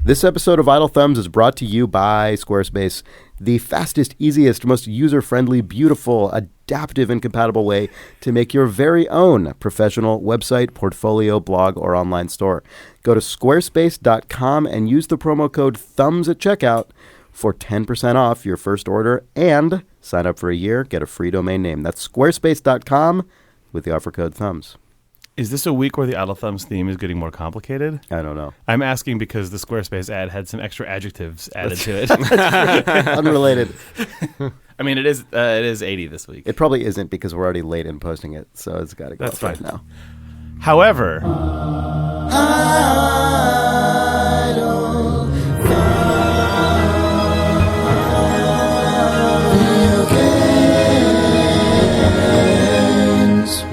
This episode of Idle Thumbs is brought to you by Squarespace, the fastest, easiest, most user-friendly, beautiful, adaptive, and compatible way to make your very own professional website, portfolio, blog, or online store. Go to squarespace.com and use the promo code THUMBS at checkout for 10% off your first order and sign up for a year, get a free domain name. That's squarespace.com with the offer code THUMBS. Is this a week where the Idle Thumbs theme is getting more complicated? I don't know. I'm asking because the Squarespace ad had some extra adjectives added to it. Unrelated. I mean, it is 80 this week. It probably isn't because we're already late in posting it, so it's got to go That's right fine. now. However,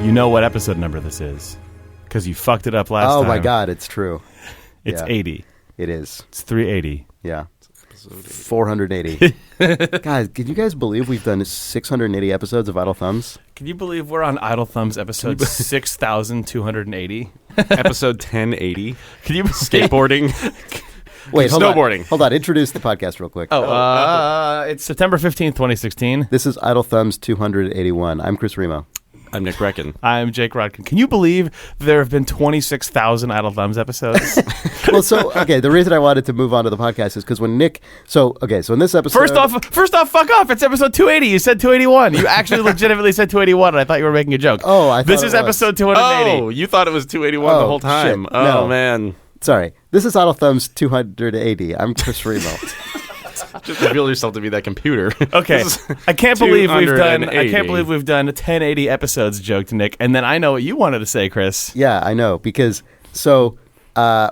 you know what episode number this is because you fucked it up last time. Oh my God, it's true. It's 80. It is. It's 380. Yeah. 480. Guys, can you guys believe we've done 680 episodes of Idle Thumbs? Can you believe we're on Idle Thumbs episode 6,280? Episode 1080. Can you Skateboarding. Wait, hold Snowboarding. on. Hold on. Introduce the podcast real quick. It's September 15th, 2016. This is Idle Thumbs 281. I'm Chris Remo. I'm Nick Brecken. I'm Jake Rodkin. Can you believe there have been 26,000 Idle Thumbs episodes? Well, the reason I wanted to move on to the podcast is because when Nick, so in this episode. First off, fuck off. It's episode 280. You said 281. You actually legitimately said 281, and I thought you were making a joke. Oh, I thought this it is was. Episode 280. Oh, you thought it was 281 the whole time. Shit. Oh, No. man. Sorry. This is Idle Thumbs 280. I'm Chris Remo. Just reveal yourself to be that computer. Okay, I can't believe we've done 1080 episodes. Joked Nick, and then I know what you wanted to say, Chris. Yeah, I know because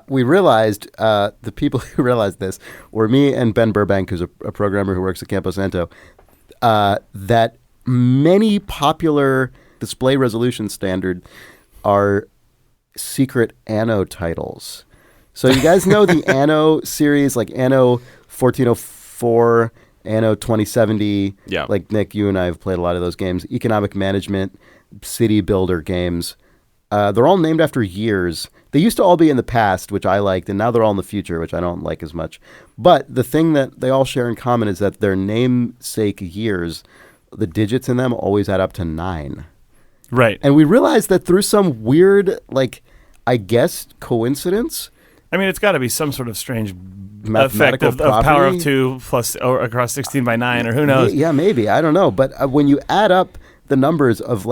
we realized the people who realized this were me and Ben Burbank, who's a programmer who works at Campo Santo, that many popular display resolution standards are secret Anno titles. So you guys know the Anno series, like Anno 1404, Anno 2070. Yeah. Like Nick, you and I have played a lot of those games. Economic management, city builder games. They're all named after years. They used to all be in the past, which I liked, and now they're all in the future, which I don't like as much. But the thing that they all share in common is that their namesake years, the digits in them always add up to 9. Right. And we realized that through some weird, I guess, coincidence. I mean, it's got to be some sort of strange effect Mathematical of power property? of 2 plus or across 16 by 9, or who knows? Yeah, maybe. I don't know. But when you add up the numbers of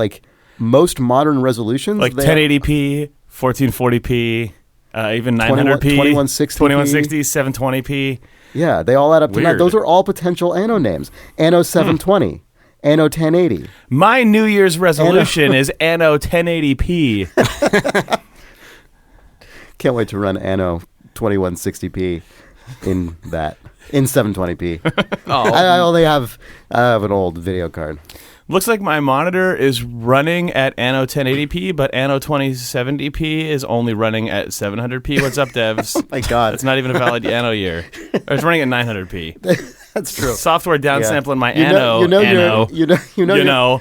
most modern resolutions, Like 1080p, 1440p, even 900p, 2160p, 720p. Yeah, they all add up to 9. Weird. Those are all potential Anno names. Anno 720, Anno 1080. My New Year's resolution is Anno 1080p. Can't wait to run Anno 2160p in 720p. I only have an old video card. Looks like my monitor is running at Anno 1080p, but Anno 2070p is only running at 700p. What's up, devs? Oh my God. It's not even a valid Anno year. Or it's running at 900p. That's true. Software downsampling my You know- Anno.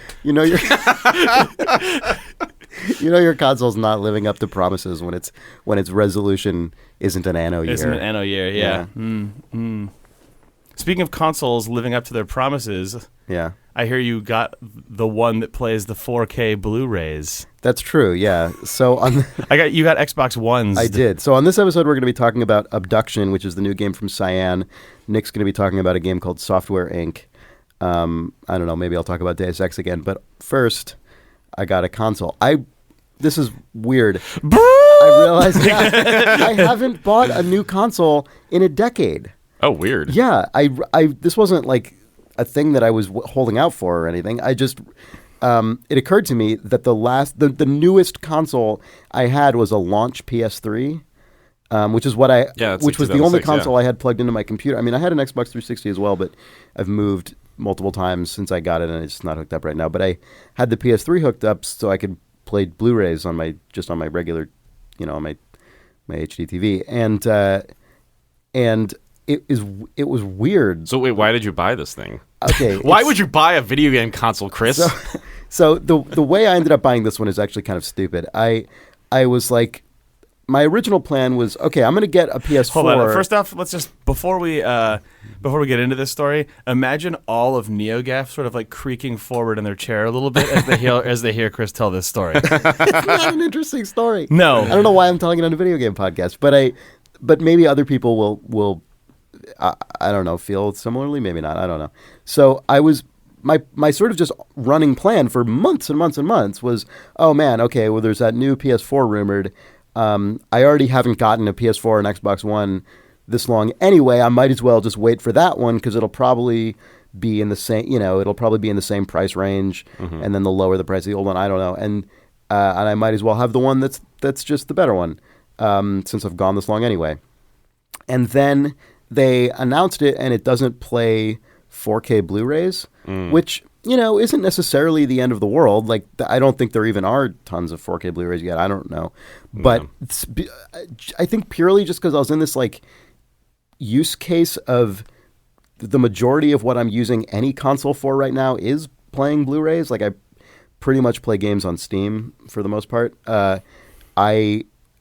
You know your console's not living up to promises when its resolution isn't an Anno year. Isn't an Anno year, yeah. Speaking of consoles living up to their promises, Yeah. I hear you got the one that plays the 4K Blu-rays. That's true, yeah. So You got Xbox Ones. I did. So on this episode, we're going to be talking about Obduction, which is the new game from Cyan. Nick's going to be talking about a game called Software Inc. I don't know, maybe I'll talk about Deus Ex again. But first, I got a console. This is weird. I realized I haven't bought a new console in a decade. Oh, weird. Yeah, this wasn't like a thing that I was holding out for or anything. I just it occurred to me that the newest console I had was a launch PS3, which is what which was the only console I had plugged into my computer. I mean, I had an Xbox 360 as well, but I've moved multiple times since I got it, and it's not hooked up right now. But I had the PS3 hooked up so I could play Blu-rays on my regular, on my HD TV, and it was weird. So wait, why did you buy this thing? Okay, Why would you buy a video game console, Chris? So the way I ended up buying this one is actually kind of stupid. I was like, my original plan was, okay, I'm going to get a PS4. Hold on. First off, let's just before we get into this story, imagine all of NeoGaf sort of like creaking forward in their chair a little bit as they hear Chris tell this story. It's not an interesting story. No, I don't know why I'm telling it on a video game podcast, but maybe other people will I don't know, feel similarly, maybe not. I don't know. So I was my sort of just running plan for months and months and months was, oh man, okay, well there's that new PS4 rumored. I already haven't gotten a PS4 and Xbox One this long anyway. I might as well just wait for that one because it'll probably be in the same, it'll probably be in the same price range, and then they'll lower the price of the old one. I don't know, and I might as well have the one that's just the better one, since I've gone this long anyway. And then they announced it, and it doesn't play 4K Blu-rays, which isn't necessarily the end of the world. Like, I don't think there even are tons of 4K Blu-rays yet. I don't know. But I think purely just because I was in this, like, use case of the majority of what I'm using any console for right now is playing Blu-rays. Like, I pretty much play games on Steam for the most part. I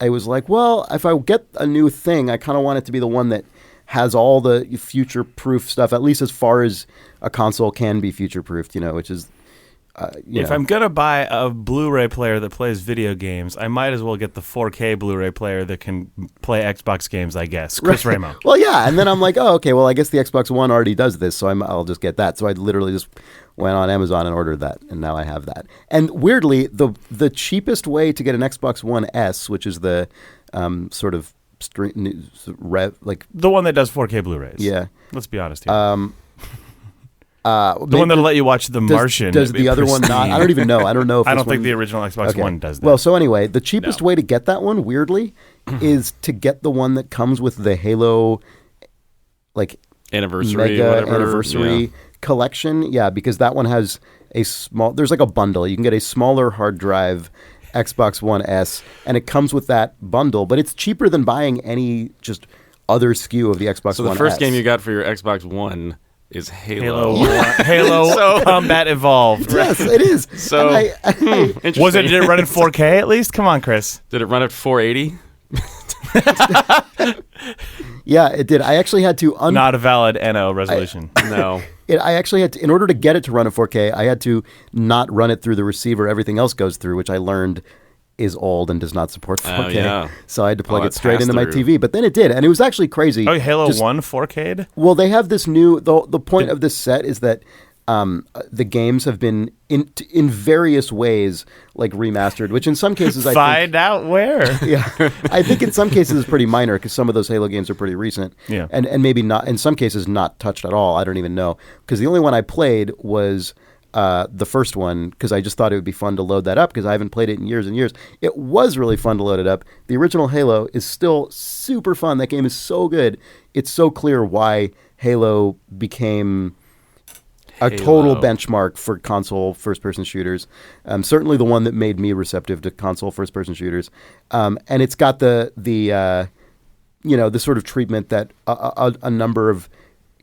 was like, well, if I get a new thing, I kind of want it to be the one that has all the future-proof stuff, at least as far as a console can be future-proofed, which is... if I'm going to buy a Blu-ray player that plays video games, I might as well get the 4K Blu-ray player that can play Xbox games, I guess. Chris Remo. Well, yeah, and then I'm like, oh, okay, well, I guess the Xbox One already does this, so I'll just get that. So I literally just went on Amazon and ordered that, and now I have that. And weirdly, the cheapest way to get an Xbox One S, which is the sort of... like the one that does 4K Blu-rays. Yeah. Let's be honest here. The one that'll let you watch The Martian. Does the other one not? I don't even know. I don't know if I this don't think one... the original Xbox One does that. Well, so anyway, the cheapest way to get that one, weirdly, is to get the one that comes with the Halo, like, mega anniversary collection. Yeah, because that one has there's like a bundle. You can get a smaller hard drive Xbox One S, and it comes with that bundle, but it's cheaper than buying any just other SKU of the Xbox One S. So the first game you got for your Xbox One is Halo. Halo Combat Evolved. Yes, it is. So, did it run in 4K at least? Come on, Chris. Did it run at 480? Yeah, it did. I actually had to... Not a valid Anno resolution. No. I actually had to, in order to get it to run at 4K, I had to not run it through the receiver everything else goes through, which I learned is old and does not support 4K. Oh, yeah. So I had to plug it straight into my TV. But then it did, and it was actually crazy. Oh, Halo 1 4K'd? Well, they have this new... The point of this set is that the games have been in various ways like remastered, which in some cases I find out where. Yeah, I think in some cases it's pretty minor because some of those Halo games are pretty recent. Yeah, and maybe not in some cases not touched at all. I don't even know because the only one I played was the first one because I just thought it would be fun to load that up because I haven't played it in years and years. It was really fun to load it up. The original Halo is still super fun. That game is so good. It's so clear why Halo became a total benchmark for console first-person shooters. Certainly the one that made me receptive to console first-person shooters. And it's got the sort of treatment that a number of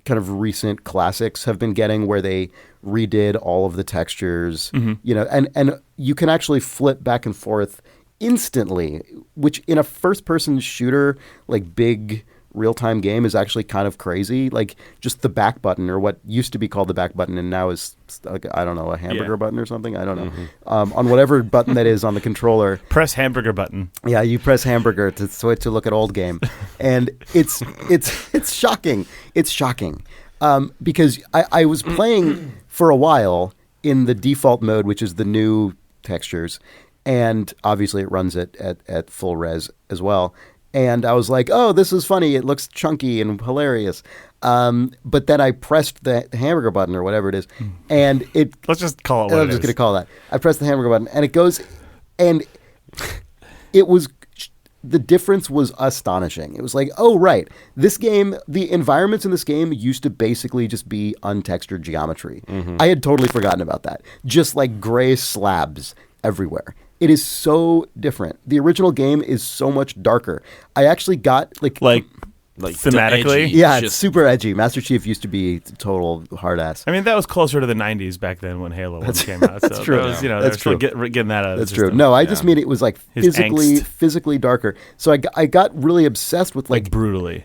kind of recent classics have been getting where they redid all of the textures, and you can actually flip back and forth instantly, which in a first-person shooter, like big real-time game is actually kind of crazy. Like just the back button, or what used to be called the back button and now is like, I don't know, a hamburger button or something. I don't know. On whatever button that is on the controller. Press hamburger button. Yeah, you press hamburger to switch to look at old game, and it's shocking. It's shocking because I was playing for a while in the default mode, which is the new textures, and obviously it runs it at full res as well. And I was like, oh, this is funny. It looks chunky and hilarious. But then I pressed the hamburger button or whatever it is. And it... Let's just call it what it is. I'm just going to call that. I pressed the hamburger button and it goes... And it was... The difference was astonishing. It was like, oh, right. This game, the environments in this game used to basically just be untextured geometry. I had totally forgotten about that. Just like gray slabs everywhere. It is so different. The original game is so much darker. I actually got like like Thematically? edgy, Yeah, it's just- super edgy. Master Chief used to be total hard ass. I mean, that was closer to the 90s back then when Halo 1 came out. So that's true. That was, you know, That's they're still true. getting that out of That's the true. system. No, I just mean it was like His angst. physically darker. So I got really obsessed with Like brutally.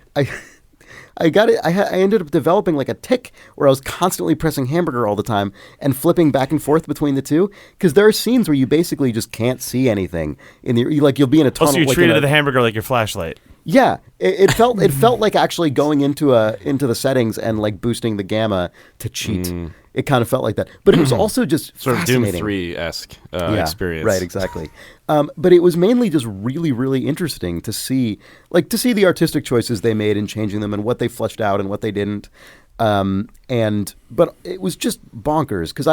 I got it. I ended up developing like a tick where I was constantly pressing hamburger all the time and flipping back and forth between the two. Because there are scenes where you basically just can't see anything in the like you'll be in a tunnel. Also, you like treated the hamburger like your flashlight. Yeah, it felt like actually going into the settings and like boosting the gamma to cheat. It kind of felt like that, but it was also just sort of Doom fascinating. 3-esque experience. Right, exactly. But it was mainly just really, really interesting to see the artistic choices they made in changing them and what they fleshed out and what they didn't. But it was just bonkers because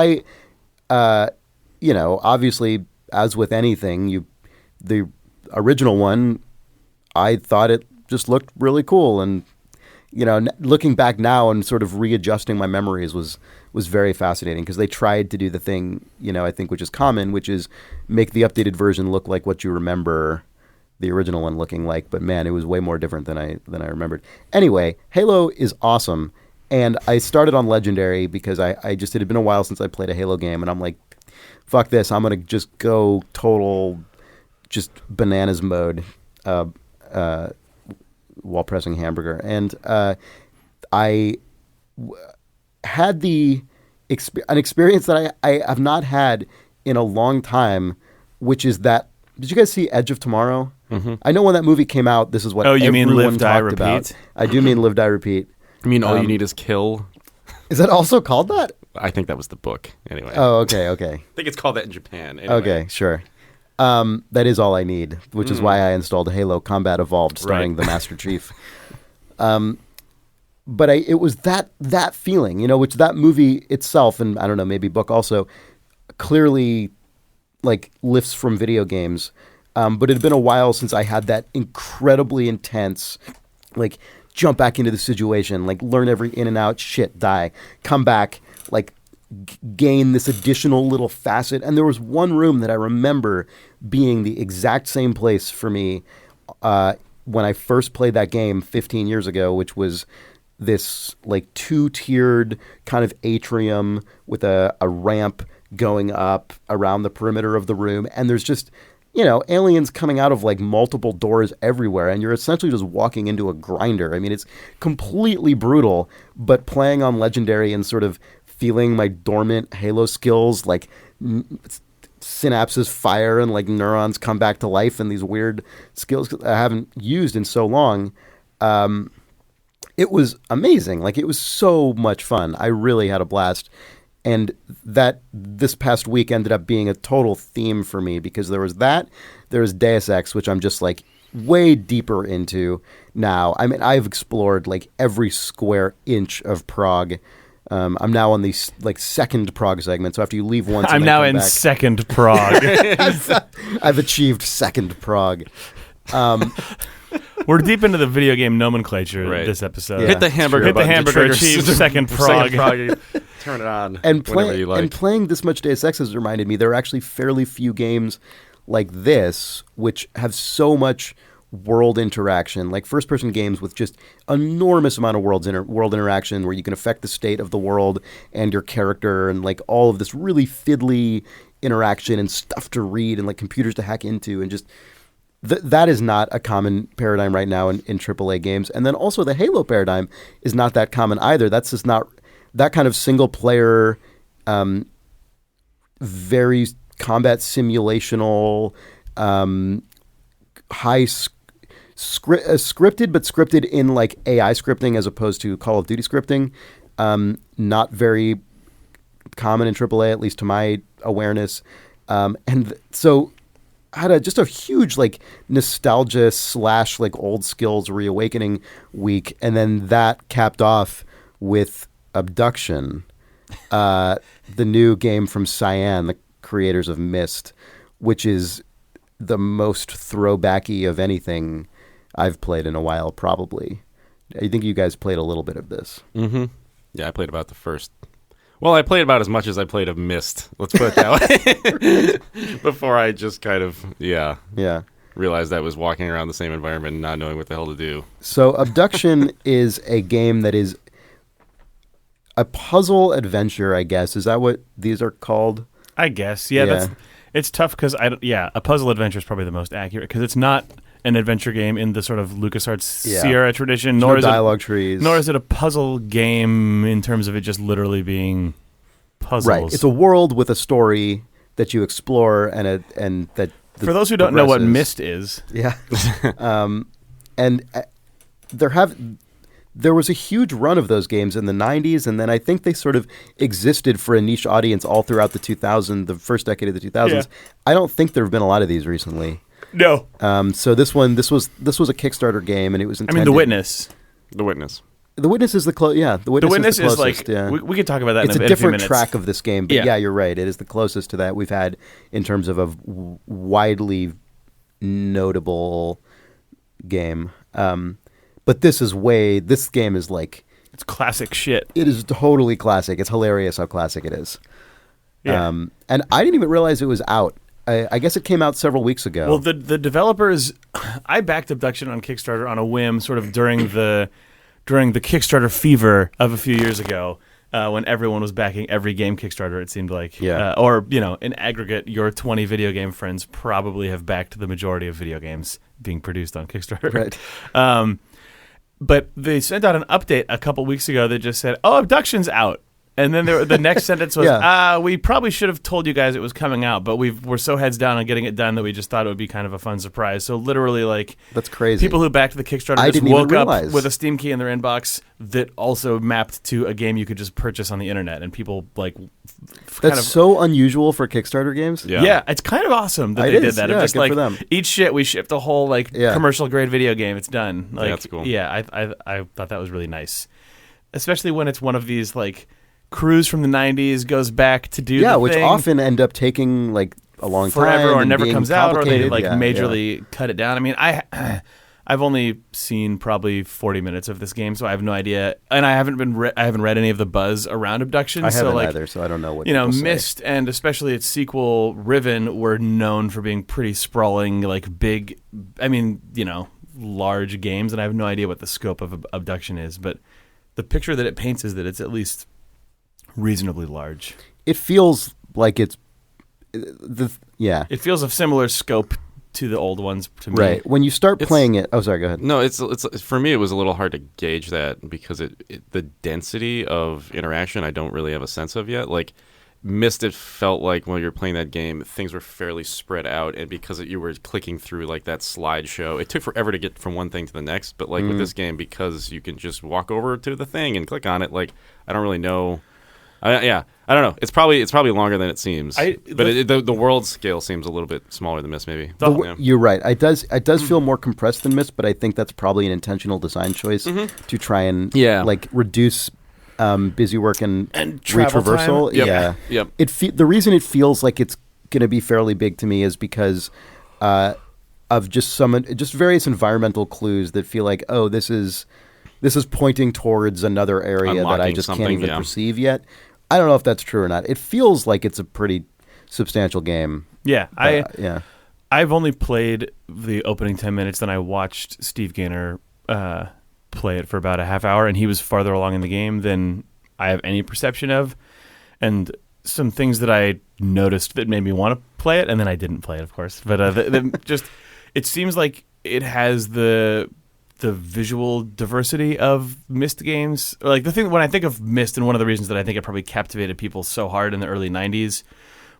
obviously, as with anything, the original one, I thought it just looked really cool, and looking back now and sort of readjusting my memories was very fascinating because they tried to do the thing, I think which is common, which is make the updated version look like what you remember the original one looking like. But man, it was way more different than I remembered. Anyway, Halo is awesome, and I started on Legendary because it had been a while since I played a Halo game, and I'm like, fuck this, I'm gonna just go total just bananas mode while pressing hamburger. And I had an experience that I have not had in a long time, which is that, did you guys see Edge of Tomorrow? Mm-hmm. I know when that movie came out, this is what you mean everyone Live, Die, talked about. Repeat? I do mean Live, Die, Repeat. I mean, all you need is kill. Is that also called that? I think that was the book. Anyway. Oh, okay. I think it's called that in Japan. Anyway. Okay, sure. That is all I need, which is why I installed Halo Combat Evolved, starring the Master Chief. But it was that feeling, which that movie itself, and I don't know, maybe book also, clearly like lifts from video games. But it had been a while since I had that incredibly intense, like jump back into the situation, like learn every in and out, shit, die, come back, like gain this additional little facet. And there was one room that I remember being the exact same place for me when I first played that game 15 years ago, which was this like 2-tiered kind of atrium with a ramp going up around the perimeter of the room. And there's just, aliens coming out of like multiple doors everywhere. And you're essentially just walking into a grinder. I mean, it's completely brutal, but playing on Legendary and sort of feeling my dormant Halo skills, like synapses fire and like neurons come back to life and these weird skills I haven't used in so long. It was amazing. Like, it was so much fun. I really had a blast. And that this past week ended up being a total theme for me because there was Deus Ex, which I'm just like way deeper into now. I mean, I've explored like every square inch of Prague. I'm now on the like second Prague segment. So after you leave once, I'm now in back, second Prague. I've achieved second Prague. We're deep into the video game nomenclature this episode. Yeah. Hit the hamburger Hit the button to hamburger, trigger achieve second second Prague. Turn it on And whenever you like. playing this much Deus Ex has reminded me there are actually fairly few games like this which have so much world interaction, like first-person games with just enormous amount of world interaction where you can affect the state of the world and your character and like all of this really fiddly interaction and stuff to read and like computers to hack into and just that is not a common paradigm right now in AAA games. And then also the Halo paradigm is not that common either. That's just not that kind of single-player, very combat simulational, high scripted, but scripted in like AI scripting as opposed to Call of Duty scripting. Not very common in AAA, at least to my awareness. So I had just a huge like nostalgia / like old skills reawakening week, and then that capped off with Obduction, the new game from Cyan, the creators of Myst, which is the most throwbacky of anything I've played in a while, probably. I think you guys played a little bit of this. Mm-hmm. Yeah, I played about the first. Well, I played about as much as I played of Myst. Let's put it that way. Before I just kind of, Yeah. realized I was walking around the same environment and not knowing what the hell to do. So Obduction is a game that is a puzzle adventure, I guess. Is that what these are called? I guess. Yeah. It's tough because a puzzle adventure is probably the most accurate because it's not an adventure game in the sort of LucasArts Sierra tradition, nor is dialogue trees. Nor is it a puzzle game in terms of it just literally being puzzles. Right. It's a world with a story that you explore and that for those who don't know what Myst is. Yeah. And there was a huge run of those games in the 90s, and then I think they sort of existed for a niche audience all throughout the first decade of the 2000s. Yeah. I don't think there have been a lot of these recently. No. So this was a Kickstarter game, and it was intended. The Witness. The Witness. The Witness is the The Witness is closest, like we could talk about that. It's in a a few different minutes. track of this game, but yeah, you're right. It is the closest to that we've had in terms of a widely notable game. But this game is like it's classic shit. It is totally classic. It's hilarious how classic it is. Yeah. And I didn't even realize it was out. I guess it came out several weeks ago. Well, the developers, I backed Obduction on Kickstarter on a whim, sort of during the Kickstarter fever of a few years ago, when everyone was backing every game Kickstarter. It seemed like, or in aggregate, your 20 video game friends probably have backed the majority of video games being produced on Kickstarter. Right. But they sent out an update a couple weeks ago that just said, "Oh, Obduction's out." And then the next sentence was, we probably should have told you guys it was coming out, but we're so heads down on getting it done that we just thought it would be kind of a fun surprise. So literally, like, that's crazy. People who backed the Kickstarter just woke up with a Steam key in their inbox that also mapped to a game you could just purchase on the internet, and people like. That's so unusual for Kickstarter games. Yeah, it's kind of awesome that they did that. Yeah, just good like for them. Eat shit, we shipped a whole commercial grade video game. It's done. Like, that's cool. Yeah, I thought that was really nice, especially when it's one of these like. Crews from the 90s goes back to do the which thing often end up taking like a long forever time or never comes out, or they like majorly cut it down. I mean, I've only seen probably 40 minutes of this game, so I have no idea, and I haven't read any of the buzz around Abduction. I haven't either, so I don't know what Myst and especially its sequel Riven were known for being pretty sprawling, like big. I mean, large games, and I have no idea what the scope of Abduction is, but the picture that it paints is that it's at least reasonably large. It feels like it's It feels of similar scope to the old ones to me. Right. When you start playing it, oh, sorry, go ahead. No, it's for me. It was a little hard to gauge that because the density of interaction I don't really have a sense of yet. Like Myst, it felt like when you were playing that game, things were fairly spread out, and because you were clicking through like that slideshow, it took forever to get from one thing to the next. But like with this game, because you can just walk over to the thing and click on it, like I don't really know. I don't know. It's probably longer than it seems. The world scale seems a little bit smaller than Myst, maybe. You're right. It does feel more compressed than Myst, but I think that's probably an intentional design choice to try and like reduce busy work and retraversal. Yep. The reason it feels like it's going to be fairly big to me is because of just various environmental clues that feel like, oh, this is pointing towards another area that I just can't even perceive yet. I don't know if that's true or not. It feels like it's a pretty substantial game. Yeah, I've only played the opening 10 minutes, then I watched Steve Gaynor play it for about a half hour, and he was farther along in the game than I have any perception of. And some things that I noticed that made me want to play it, and then I didn't play it, of course. But it seems like it has the visual diversity of Myst games. Like the thing when I think of Myst, and one of the reasons that I think it probably captivated people so hard in the early 90s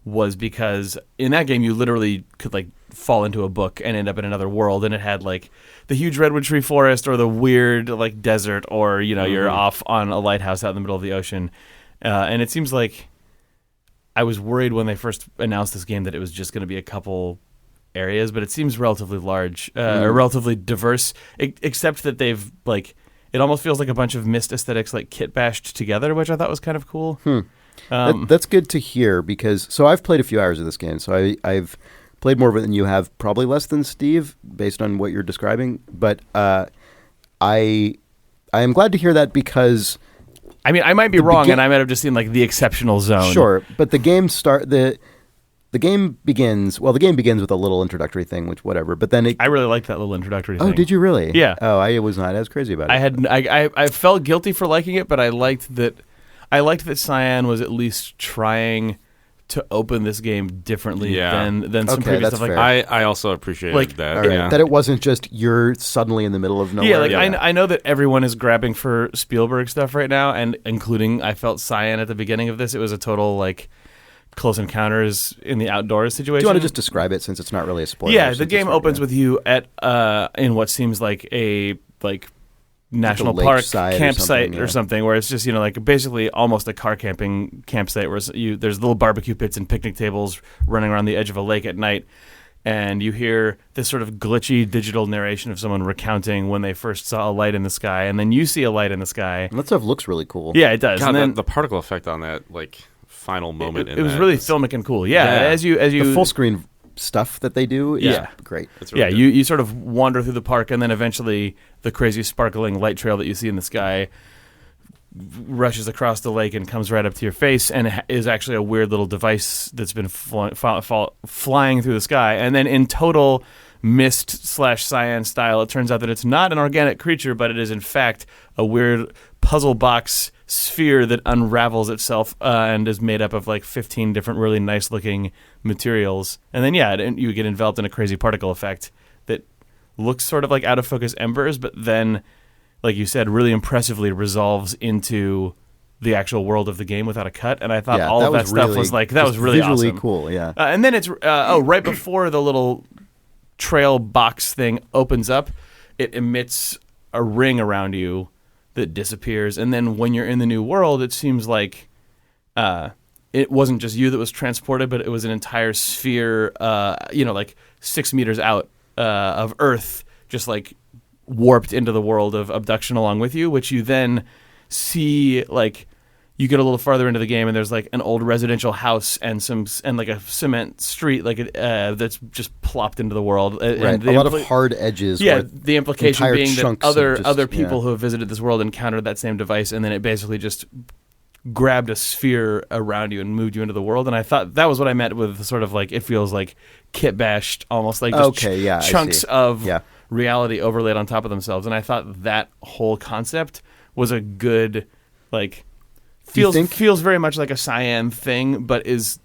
was because in that game you literally could like fall into a book and end up in another world, and it had like the huge redwood tree forest or the weird like desert, or you're off on a lighthouse out in the middle of the ocean. And it seems like I was worried when they first announced this game that it was just going to be a couple areas, but it seems relatively large, or relatively diverse, except that they've like it almost feels like a bunch of Myst aesthetics like kit bashed together, which I thought was kind of cool. That's good to hear, because I've played a few hours of this game, so I've played more of it than you have, probably less than Steve based on what you're describing, but I am glad to hear that, because I mean I might be wrong and I might have just seen like the exceptional zone. Sure, but the game the game begins with a little introductory thing, which whatever. But then I really liked that little introductory thing. Oh, did you really? Yeah. Oh, I was not as crazy about it. I felt guilty for liking it, but I liked that Cyan was at least trying to open this game differently than some previous stuff. Fair. I also appreciated that. Right, that it wasn't just you're suddenly in the middle of nowhere. I know that everyone is grabbing for Spielberg stuff right now, and including I felt Cyan at the beginning of this. It was a total Close Encounters in the outdoors situation. Do you want to just describe it since it's not really a spoiler? Yeah, the game opens with you at in what seems like a national park campsite or something, where it's just basically almost a car campsite where there's little barbecue pits and picnic tables running around the edge of a lake at night, and you hear this sort of glitchy digital narration of someone recounting when they first saw a light in the sky, and then you see a light in the sky. And that stuff looks really cool. Yeah, it does. God, and then the particle effect on that final moment. It was really filmic and cool. Yeah, as you the full screen stuff that they do is great. It's really good. You sort of wander through the park, and then eventually the crazy sparkling light trail that you see in the sky rushes across the lake and comes right up to your face, and is actually a weird little device that's been flying through the sky. And then in total Myst/Cyan style, it turns out that it's not an organic creature, but it is in fact a weird puzzle box sphere that unravels itself and is made up of 15 different really nice looking materials. And then you get enveloped in a crazy particle effect that looks sort of like out of focus embers, but then, like you said, really impressively resolves into the actual world of the game without a cut. And I thought all of that stuff was really visually awesome. Cool. Yeah. And then it's right before the little trail box thing opens up, it emits a ring around you that disappears, and then when you're in the new world, it seems like it wasn't just you that was transported, but it was an entire sphere, 6 meters out of Earth, just warped into the world of Obduction along with you, which you then see you get a little farther into the game, and there's an old residential house and a cement street that's just plopped into the world. Right. And a lot of hard edges. Yeah, the implication being that other people yeah. who have visited this world encountered that same device, and then it basically just grabbed a sphere around you and moved you into the world. And I thought that was what I meant with sort of it feels like kit bashed, almost chunks of reality overlaid on top of themselves. And I thought that whole concept was a good feels very much like a Cyan thing, but is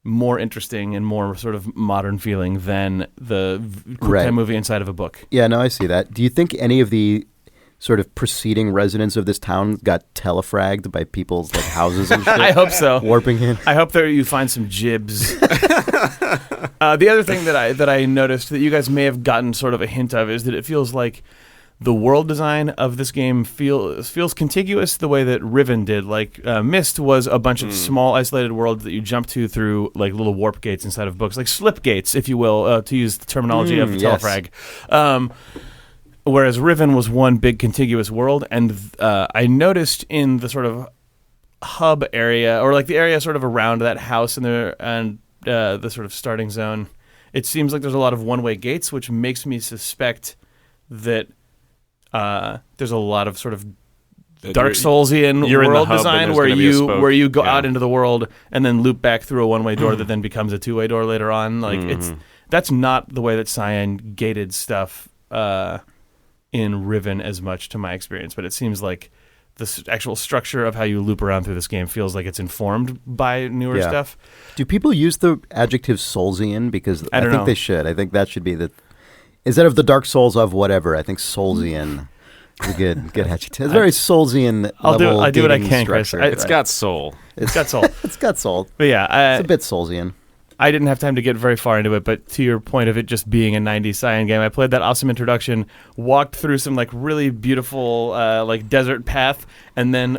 more interesting and more sort of modern feeling than the QuickTime movie inside of a book. Yeah, no, I see that. Do you think any of the sort of preceding residents of this town got telefragged by people's houses and shit? I hope so. Warping in. I hope that you find some jibs. The other thing that I noticed that you guys may have gotten sort of a hint of is that it feels like the world design of this game feels contiguous the way that Riven did. Myst was a bunch of small isolated worlds that you jump to through little warp gates inside of books, slip gates, if you will, to use the terminology of telefrag. Whereas Riven was one big contiguous world, and I noticed in the sort of hub area, or the area sort of around that house and the sort of starting zone, it seems like there's a lot of one-way gates, which makes me suspect that there's a lot of sort of Dark Soulsian world design where you go out into the world and then loop back through a one-way door that then becomes a two-way door later on. That's not the way that Cyan gated stuff in Riven as much, to my experience, but it seems like the actual structure of how you loop around through this game feels like it's informed by newer stuff. Do people use the adjective Soulsian? Because I think they should. I think that should be the... Instead of the Dark Souls of whatever, I think Soulsian is a good adjective. It's very Soulsian level. I'll do what I can, Chris. It's got soul. It's got soul. It's got soul. But yeah, it's a bit Soulsian. I didn't have time to get very far into it, but to your point of it just being a 90s Cyan game, I played that awesome introduction, walked through some really beautiful desert path, and then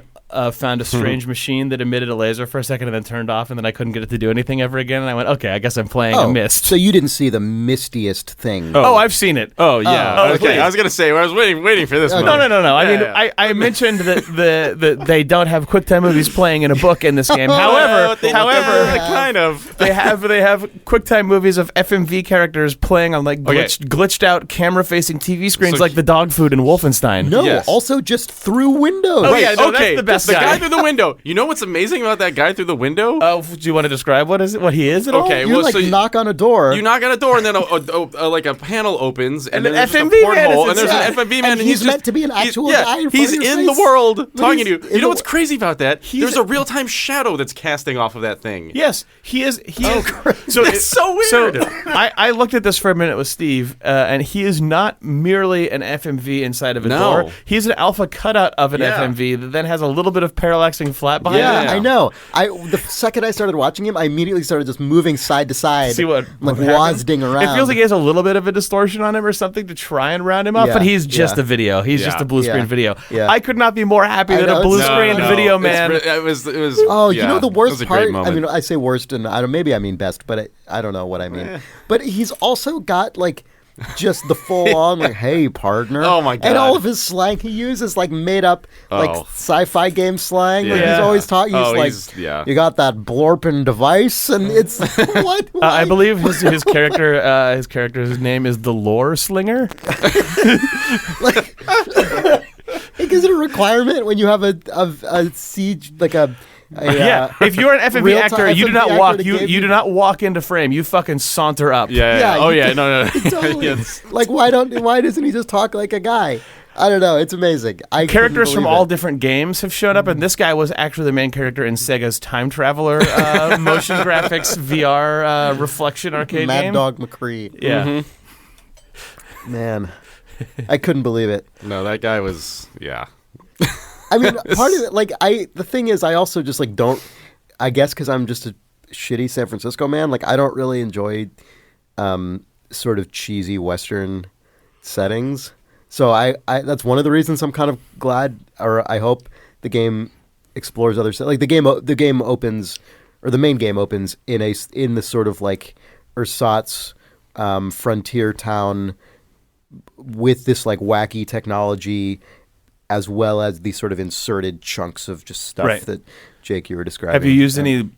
found a strange machine that emitted a laser for a second and then turned off, and then I couldn't get it to do anything ever again, and I went, okay, I guess I'm playing a Myst. So you didn't see the mistiest thing. Oh, I've seen it. Oh, yeah. Oh, okay, please. I was going to say, I was waiting for this one. No. I mentioned that they don't have QuickTime movies playing in a book in this game. However, kind of. they have QuickTime movies of FMV characters playing on glitched out camera-facing TV screens like the dog food in Wolfenstein. No, also just through windows. Oh, yeah, that's the best glass the guy. guy through the window. You know what's amazing about that guy through the window? Oh, do you want to describe what he is at all? Okay, You well, like so knock on a door. you knock on a door, and then like a panel opens, and an then there's just a FMV man porthole, is and there's an inside. FMV man, And and he's just meant to be an actual guy in front He's of your in the face. world But talking to he's you. in You know the- what's crazy about that? There's a real time shadow that's casting off of that thing. Yes, he is. That's so weird. So I looked at this for a minute with Steve, and he is not merely an FMV inside of a No. door. He's an alpha cutout of an Yeah. FMV that then has a little bit of parallaxing flat behind Yeah, it. I know. The second I started watching him, I immediately started just moving side to side. See what like happens? wazding around. It feels like he has a little bit of a distortion on him or something to try and round him up, Yeah, but he's just yeah. a video. He's just a blue screen Yeah. video. Yeah. I could not be more happy I that know, a blue it's- screen video man. It was. Oh, yeah, you know the it worst was a part? great I moment. mean, I say worst, and maybe I mean best, but I don't know what I mean. But he's also got like just the full on like, hey partner. Oh, my And all God. of his slang he uses like made up like Oh. sci-fi game slang. Like Yeah. he's always talking. He's Oh, like, yeah. you got that blorping device, and it's what? I Why? believe his character's name is the Lore Slinger. Like, is it a requirement when you have a siege like a Yeah, if you're an FMV real-time actor, you do not FMV walk. actor to You give you do not walk into frame. You fucking saunter up. Yeah. Yeah, Oh you yeah. can- No. totally. Yes. Like why doesn't he just talk like a guy? I don't know. It's amazing. I couldn't Characters from believe all it. different games have shown up, and this guy was actually the main character in Sega's Time Traveler motion graphics VR reflection arcade Mad game. Dog McCree. Yeah. Mm-hmm. Man, I couldn't believe it. No, that guy was. Yeah. I mean, part of it, like the thing is, I also just like don't. I guess because I'm just a shitty San Francisco man. Like I don't really enjoy sort of cheesy Western settings. So I that's one of the reasons I'm kind of glad, or I hope the game explores other like the game opens, or the main game opens in the sort of like ersatz frontier town with this like wacky technology, as well as these sort of inserted chunks of just stuff Right. that Jake, you were describing. Have you used any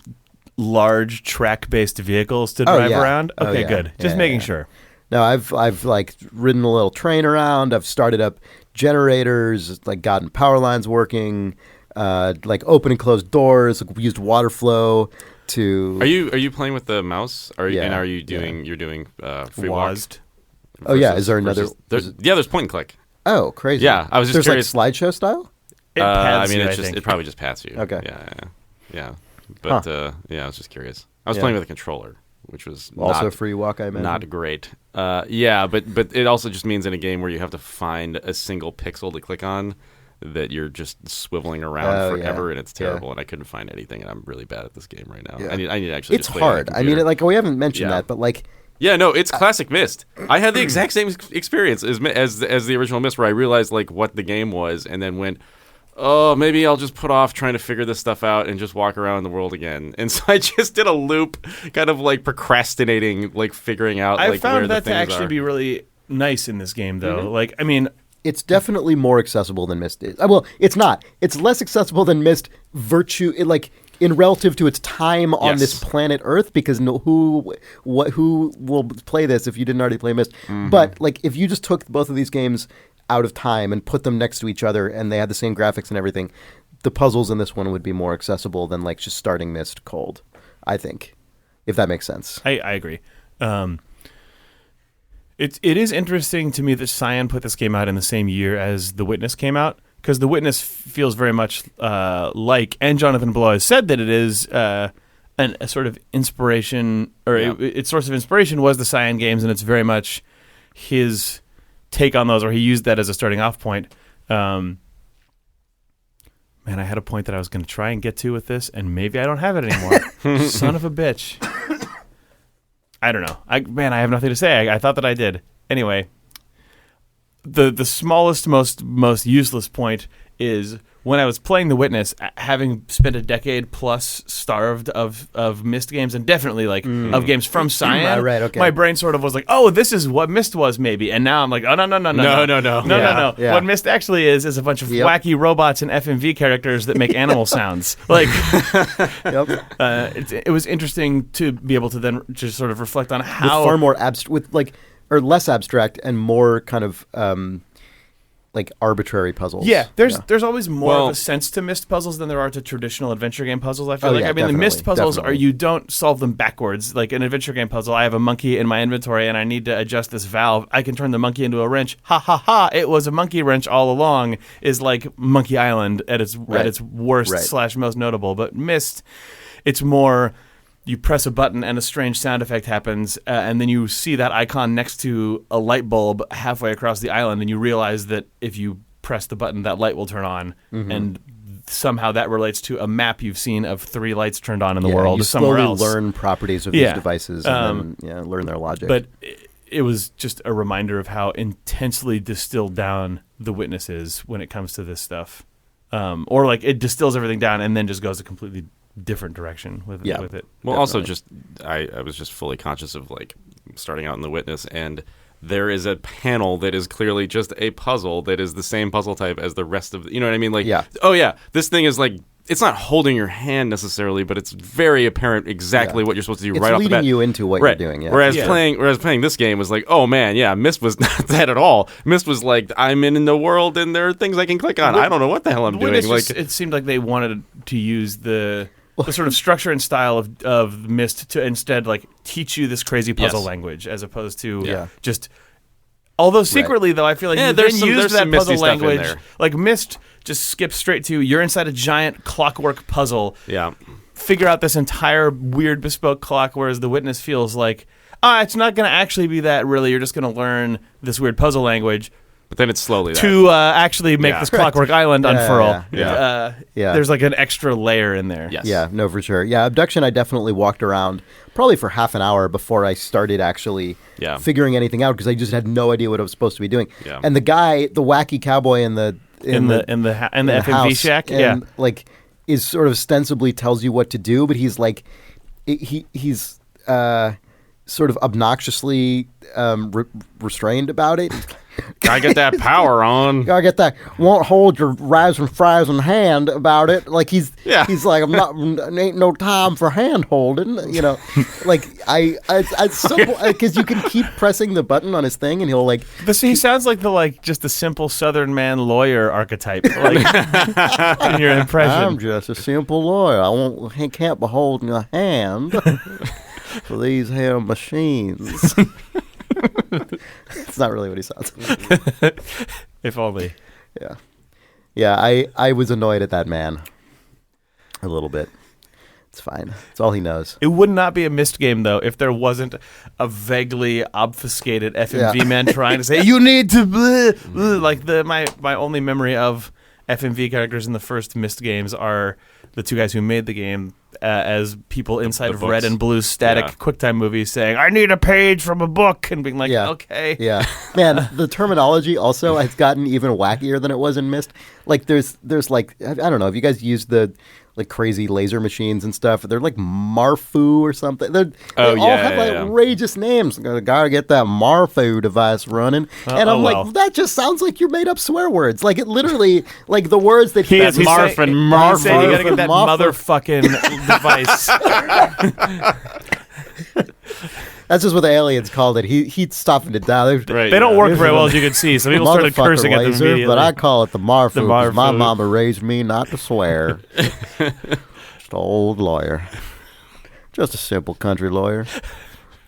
large track-based vehicles to drive yeah. around? Oh, Okay, yeah. good. Just Yeah, making yeah. sure. No, I've like ridden a little train around. I've started up generators, like gotten power lines working, like open and closed doors, like, used water flow to. Are you playing with the mouse? Yeah, And are you yeah. doing? You're doing free walk. Wazd. Oh, yeah, is there another- There's point and click. Oh, crazy! Yeah, I was just There's curious. like slideshow style. It I pads mean, you, it's I just think. it probably just pats you. Okay. Yeah. But yeah, I was just curious. I was playing with a controller, which was Also not, free walk, I imagine. not great. Yeah, but it also just means in a game where you have to find a single pixel to click on, that you're just swiveling around Oh, forever, yeah. and it's terrible. And I couldn't find anything, and I'm really bad at this game right now. Yeah. I need to actually. It's just play it on the hard. I mean, computer. like we haven't mentioned Yeah. that, but like. Yeah, no, it's classic Myst. I had the exact same experience as the original Myst, where I realized like what the game was, and then went, oh, maybe I'll just put off trying to figure this stuff out and just walk around the world again. And so I just did a loop, kind of like procrastinating, like figuring out. I like, where found the that to things actually are. be really nice in this game, though. Like, I mean, It's definitely more accessible than Myst is. Well, it's not. It's less accessible than Myst. In relative to its time on Yes. this planet Earth, because who will play this if you didn't already play Myst? But like, if you just took both of these games out of time and put them next to each other, and they had the same graphics and everything, the puzzles in this one would be more accessible than like just starting Myst cold. I think, if that makes sense. I agree. It is interesting to me that Cyan put this game out in the same year as The Witness came out, because The Witness feels very much like, and Jonathan Blow has said that it is a sort of inspiration, or its source of inspiration was the Cyan games, and it's very much his take on those, or he used that as a starting off point. Man, I had a point that I was going to try and get to with this, and maybe I don't have it anymore. Son of a bitch. I don't know. I have nothing to say. I thought that I did. Anyway, the smallest, most useless point is when I was playing The Witness, having spent a decade plus starved of Myst games, and definitely like of games from Cyan. Right, okay. My brain sort of was like, oh, this is what Myst was maybe, and now I'm like, oh no. Yeah, yeah. What Myst actually is a bunch of Yep. wacky robots and FMV characters that make animal sounds. Like, Yep. it was interesting to be able to then just sort of reflect on With how far more abstract, or less abstract, and more kind of like arbitrary puzzles. Yeah, there's always more of a sense to Myst puzzles than there are to traditional adventure game puzzles. I feel like. I mean, the Myst puzzles are you don't solve them backwards. Like an adventure game puzzle, I have a monkey in my inventory and I need to adjust this valve. I can turn the monkey into a wrench. Ha ha ha! It was a monkey wrench all along. Is like Monkey Island at its worst / most notable. But Myst, it's more. You press a button and a strange sound effect happens, and then you see that icon next to a light bulb halfway across the island, and you realize that if you press the button, that light will turn on, and somehow that relates to a map you've seen of 3 lights turned on in the world somewhere else. You slowly learn properties of these devices and then learn their logic. But it was just a reminder of how intensely distilled down The Witness is when it comes to this stuff. Or like it distills everything down and then just goes a completely different direction with it. Well, definitely. Also just I was just fully conscious of like starting out in The Witness, and there is a panel that is clearly just a puzzle that is the same puzzle type as the rest of you know what I mean? Like this thing is like it's not holding your hand necessarily, but it's very apparent exactly what you're supposed to do right off the bat. It's leading you into what you're doing. Yeah. Whereas playing this game was like, oh man, Myst was not that at all. Myst was like, I'm in the world and there are things I can click on. I don't know what the hell I'm doing. It seemed like they wanted to use the sort of structure and style of Myst to instead like teach you this crazy puzzle language as opposed to just. Although secretly though, I feel like you then used that puzzle language. Like Myst just skips straight to you're inside a giant clockwork puzzle. Yeah. Figure out this entire weird bespoke clock, whereas The Witness feels like it's not going to actually be that. Really, you're just going to learn this weird puzzle language. But then it's slowly to actually make this clockwork island unfurl. There's like an extra layer in there. Yes. Yeah, no, for sure. Yeah, Abduction, I definitely walked around probably for half an hour before I started actually figuring anything out because I just had no idea what I was supposed to be doing. Yeah. And the guy, the wacky cowboy in the FMV shack, like is sort of ostensibly tells you what to do, but he's like he's sort of obnoxiously restrained about it. Gotta get that power on. Gotta get that. Won't hold your rice and fries in hand about it. Like he's like I'm not. Ain't no time for hand holding. You know, like it's simple because you can keep pressing the button on his thing and he'll like. He sounds like just a simple Southern man lawyer archetype. Like in your impression, I'm just a simple lawyer. I can't be holding a hand for these here machines. It's not really what he sounds like. If only. Yeah, I was annoyed at that man. A little bit. It's fine. It's all he knows. It would not be a Myst game, though, if there wasn't a vaguely obfuscated FMV man trying to say, you need to... Blah, blah. Like, my only memory of FMV characters in the first Myst games are the 2 guys who made the game as people inside of Red and Blue static QuickTime movies saying, I need a page from a book, and being like, okay. Yeah. Man, the terminology also has gotten even wackier than it was in Myst. Like, there's like, I don't know, if you guys used the like crazy laser machines and stuff, they're like Marfu or something. They all have like outrageous names. Gotta get that Marfu device running. And I'm like, that just sounds like you made up swear words. Like it literally, like the words that he's marfin. He said you gotta get that motherfucking device. That's just what the aliens called it. He'd stopped it down. They don't work very well, as you can see. Some people started cursing at them immediately. But I call it the Marfu because my mama raised me not to swear. Just an old lawyer. Just a simple country lawyer.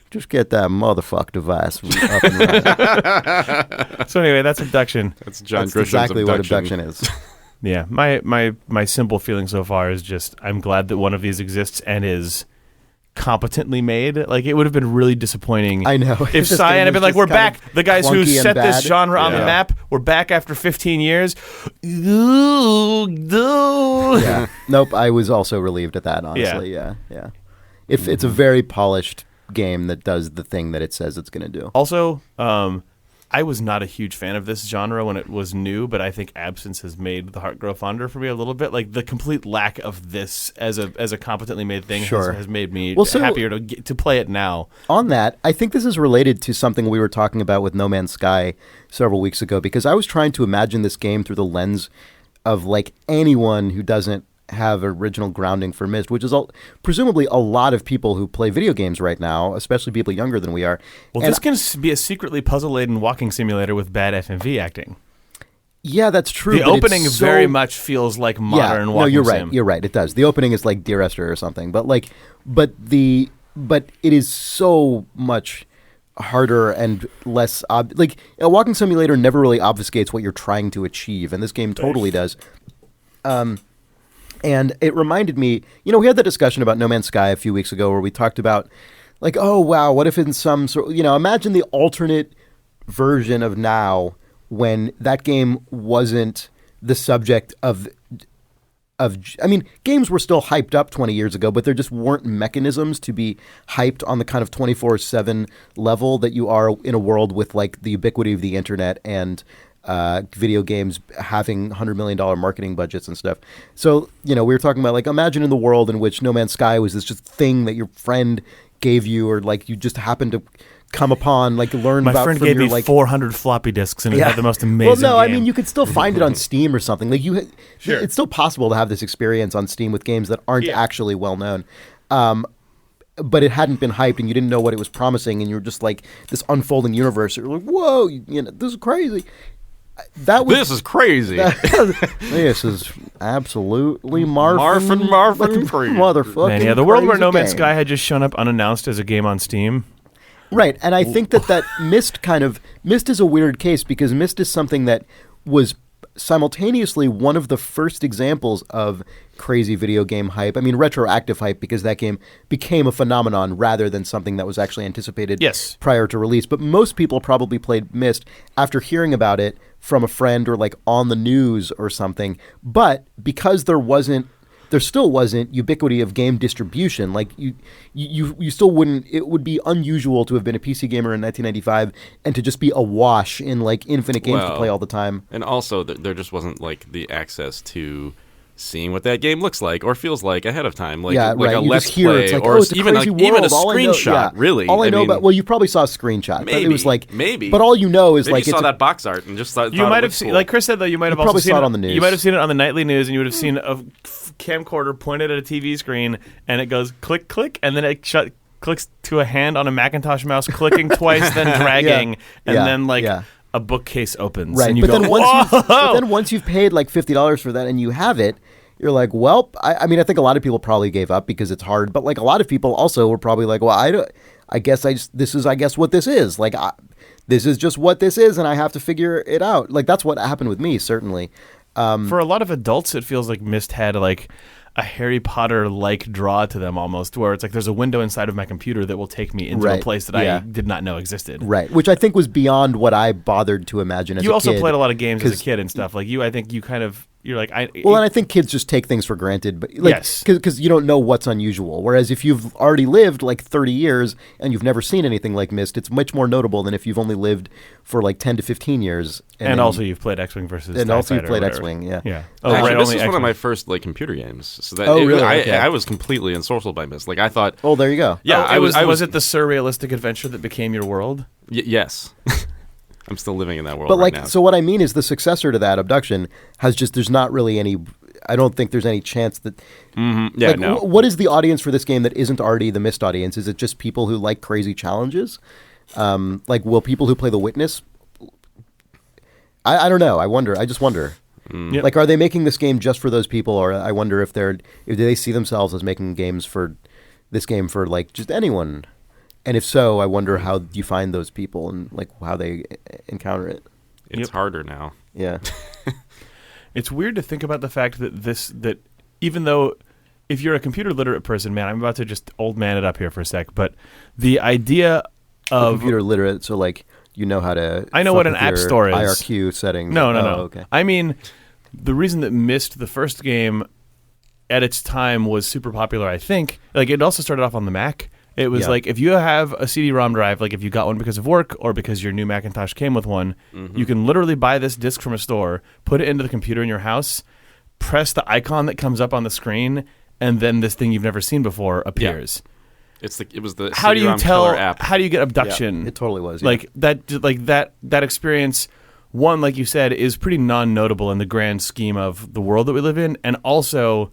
Just get that motherfuck device up and running. So anyway, that's Abduction. That's John Grisham's exactly what Abduction is. Yeah, my simple feeling so far is just I'm glad that one of these exists and is competently made. Like it would have been really disappointing. I know. If Cyan had been like, we're back. The guys who set this genre on the map, we're back after 15 years. Yeah. Nope. I was also relieved at that, honestly. Yeah. It's a very polished game that does the thing that it says it's going to do. Also, I was not a huge fan of this genre when it was new, but I think absence has made the heart grow fonder for me a little bit. Like the complete lack of this as a competently made thing has made me happier to play it now. On that, I think this is related to something we were talking about with No Man's Sky several weeks ago, because I was trying to imagine this game through the lens of like anyone who doesn't have original grounding for Myst, which is presumably a lot of people who play video games right now, especially people younger than we are. Well, this can be a secretly puzzle-laden walking simulator with bad FMV acting. Yeah, that's true. The opening very much feels like modern walking no, you're sim. right. You're right. It does. The opening is like Dear Esther or something. But it is so much harder and less like a walking simulator never really obfuscates what you're trying to achieve, and this game totally does. And it reminded me, we had that discussion about No Man's Sky a few weeks ago where we talked about, like, oh, wow, what if in some sort, imagine the alternate version of now when that game wasn't the subject of games were still hyped up 20 years ago, but there just weren't mechanisms to be hyped on the kind of 24/7 level that you are in a world with, like, the ubiquity of the internet and video games having $100 million marketing budgets and stuff. So, we were talking about, like, imagine in the world in which No Man's Sky was this just thing that your friend gave you, or like you just happened to come upon, like, learn My about. friend from gave your, me like, 400 floppy disks, and it had the most amazing Well, no, game. I mean, you could still find it on Steam or something. Like, Sure. It's still possible to have this experience on Steam with games that aren't actually well known. But it hadn't been hyped, and you didn't know what it was promising, and you were just like this unfolding universe. You're like, whoa, this is crazy. This is crazy. This is absolutely marfin crazy. motherfucking Man, yeah, the world where crazy No Man's game. Sky had just shown up unannounced as a game on Steam. Right, and I think that Myst is a weird case because Myst is something that was simultaneously one of the first examples of crazy video game hype. I mean, retroactive hype, because that game became a phenomenon rather than something that was actually anticipated prior to release. But most people probably played Myst after hearing about it from a friend or like on the news or something. But because there still wasn't ubiquity of game distribution. Like you still wouldn't. It would be unusual to have been a PC gamer in 1995 and to just be awash in like infinite games to play all the time. And also, there just wasn't like the access to seeing what that game looks like or feels like ahead of time. Like, yeah, like right. a You Let's just hear Play, it's like, or it's a even crazy like world. even a All I know- screenshot. yeah. Really, all I know mean, about. Well, you probably saw a screenshot. Maybe But it was like maybe. But all you know is Maybe like you saw it's that box art and just thought You might have seen, like Chris said, though. You might have also probably seen saw it on the news. You might have seen it on the nightly news, and you would have seen a camcorder pointed at a TV screen, and it goes click, click, and then it clicks to a hand on a Macintosh mouse, clicking twice, then dragging, and then like a bookcase opens. Right, and you but, go, then once you've paid like $50 for that and you have it, you're like, well, I mean, I think a lot of people probably gave up because it's hard, but like a lot of people also were probably like, well, this is what this is. Like, this is just what this is, and I have to figure it out. Like, that's what happened with me, certainly. For a lot of adults, it feels like Myst had like a Harry Potter-like draw to them almost, where it's like there's a window inside of my computer that will take me into a place that I did not know existed. Right, which I think was beyond what I bothered to imagine as a kid. You also played a lot of games as a kid and stuff. Like I think you kind of... You're like, and I think kids just take things for granted, but like, yes, because you don't know what's unusual. Whereas if you've already lived like 30 years and you've never seen anything like Myst, it's much more notable than if you've only lived for like 10 to 15 years. And also you've played X-Wing versus and TIE also you've Fighter played or X-Wing, yeah. Oh, actually, right, this only was one of X-Wing. my first like computer games. So that really? Okay. I was completely ensorcelled by Myst. Like I thought. Oh, there you go. Yeah, was it the surrealistic adventure that became your world? Yes. I'm still living in that world But right like, now. so what I mean is the successor to that, Abduction, there's not really any. I don't think there's any chance that. Mm-hmm. Yeah, like, no. What is the audience for this game that isn't already the Myst audience? Is it just people who like crazy challenges? Like, will people who play The Witness? I don't know. I wonder. I just wonder. Yep. Like, are they making this game just for those people, or I wonder if do they see themselves as making games for this game for like just anyone? And if so, I wonder how you find those people and like how they encounter it. It's harder now. Yeah. It's weird to think about the fact that even though if you're a computer literate person, man, I'm about to just old man it up here for a sec, but the idea of computer literate, so like you know how to. I know what an app store is. IRQ settings. No. Okay. I mean, the reason that Myst, the first game, at its time was super popular, I think, like it also started off on the Mac. It was like if you have a CD-ROM drive, like if you got one because of work or because your new Macintosh came with one, you can literally buy this disc from a store, put it into the computer in your house, press the icon that comes up on the screen, and then this thing you've never seen before appears. Yeah. It was the how do you CD-ROM tell killer app. how do you get Abduction? Yeah, it totally was. Yeah. Like that experience. One, like you said, is pretty non-notable in the grand scheme of the world that we live in, and also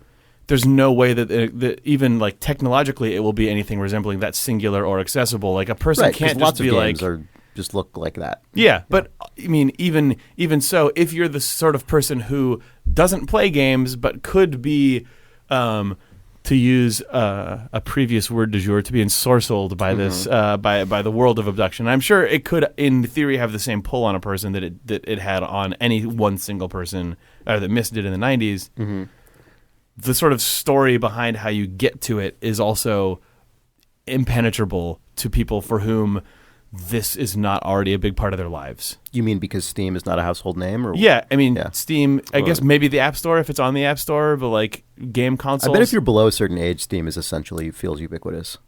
there's no way that even like technologically it will be anything resembling that singular or accessible. Like a person can't just lots be of like games are just look like that. Yeah, but I mean, even so, if you're the sort of person who doesn't play games but could be, to use a previous word du jour, to be ensorcelled by this by the world of Obduction, I'm sure it could, in theory, have the same pull on a person that it had on any one single person that Myst did in the 90s. Mm-hmm. The sort of story behind how you get to it is also impenetrable to people for whom this is not already a big part of their lives. You mean because Steam is not a household name? Or yeah, I mean, Steam, I guess maybe the App Store if it's on the App Store, but like game consoles. I bet if you're below a certain age, Steam is essentially feels ubiquitous.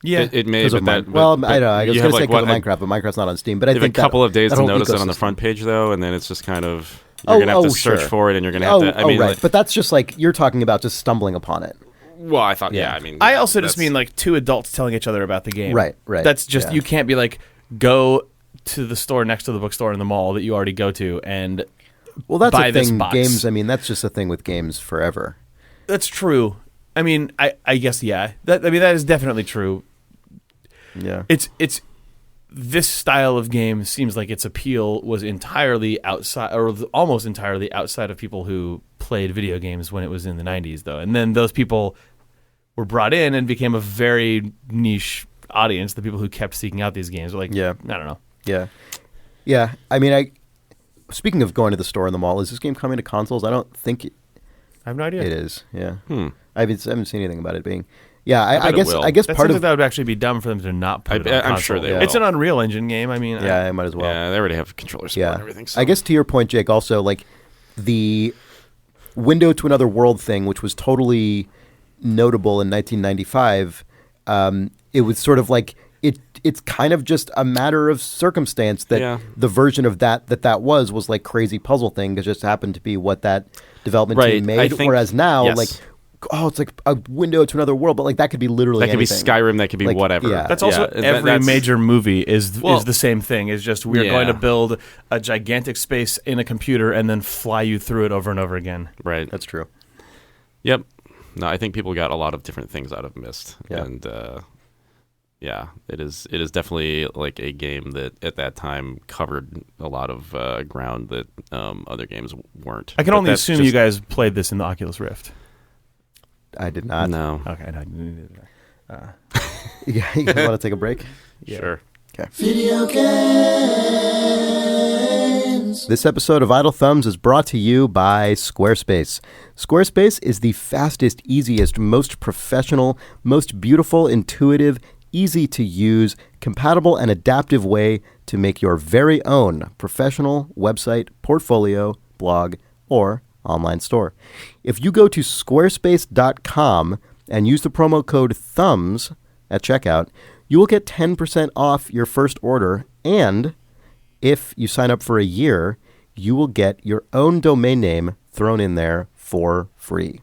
Yeah, it may. But I don't know. I was going to say because of Minecraft, but Minecraft's not on Steam. But I think a couple of days to notice it on the front page, though, and then it's just kind of you're going to have to search for it, and you're going to have to. I mean, right. But that's just like you're talking about just stumbling upon it. Well, I thought, I mean, I also just mean like two adults telling each other about the game. Right. That's just you can't be like go to the store next to the bookstore in the mall that you already go to and that's buy a thing. This box. Games. I mean, that's just a thing with games forever. That's true. I mean, I guess that is definitely true. Yeah. It's this style of game seems like its appeal was entirely outside, or almost entirely outside of people who played video games when it was in the 90s, though. And then those people were brought in and became a very niche audience. The people who kept seeking out these games were like, I don't know. Yeah. I mean, speaking of going to the store in the mall, is this game coming to consoles? I don't think I have no idea. It is, yeah. I haven't seen anything about it being. Yeah, I guess that part of that would actually be dumb for them to not put it on console. I'm sure they will. It's an Unreal Engine game. I mean, I might as well. Yeah, they already have controller support and everything. So. I guess to your point, Jake, also like the window to another world thing, which was totally notable in 1995. It was sort of like it's kind of just a matter of circumstance that the version of that was like crazy puzzle thing that just happened to be what that development team made. Whereas now, like. Oh, it's like a window to another world, but like that could be literally anything. That could be Skyrim. That could be whatever. Yeah. That's also every major movie is the same thing. It's just we're going to build a gigantic space in a computer and then fly you through it over and over again. Right. That's true. Yep. No, I think people got a lot of different things out of Myst, and it is definitely like a game that at that time covered a lot of ground that other games weren't. I can only assume you guys played this in the Oculus Rift. I did not. No. Okay. No, you guys want to take a break? Yeah. Sure. Okay. Video games. This episode of Idle Thumbs is brought to you by Squarespace. Squarespace is the fastest, easiest, most professional, most beautiful, intuitive, easy to use, compatible, and adaptive way to make your very own professional website, portfolio, blog, or online store. If you go to squarespace.com and use the promo code THUMBS at checkout, you will get 10% off your first order, and if you sign up for a year, you will get your own domain name thrown in there for free.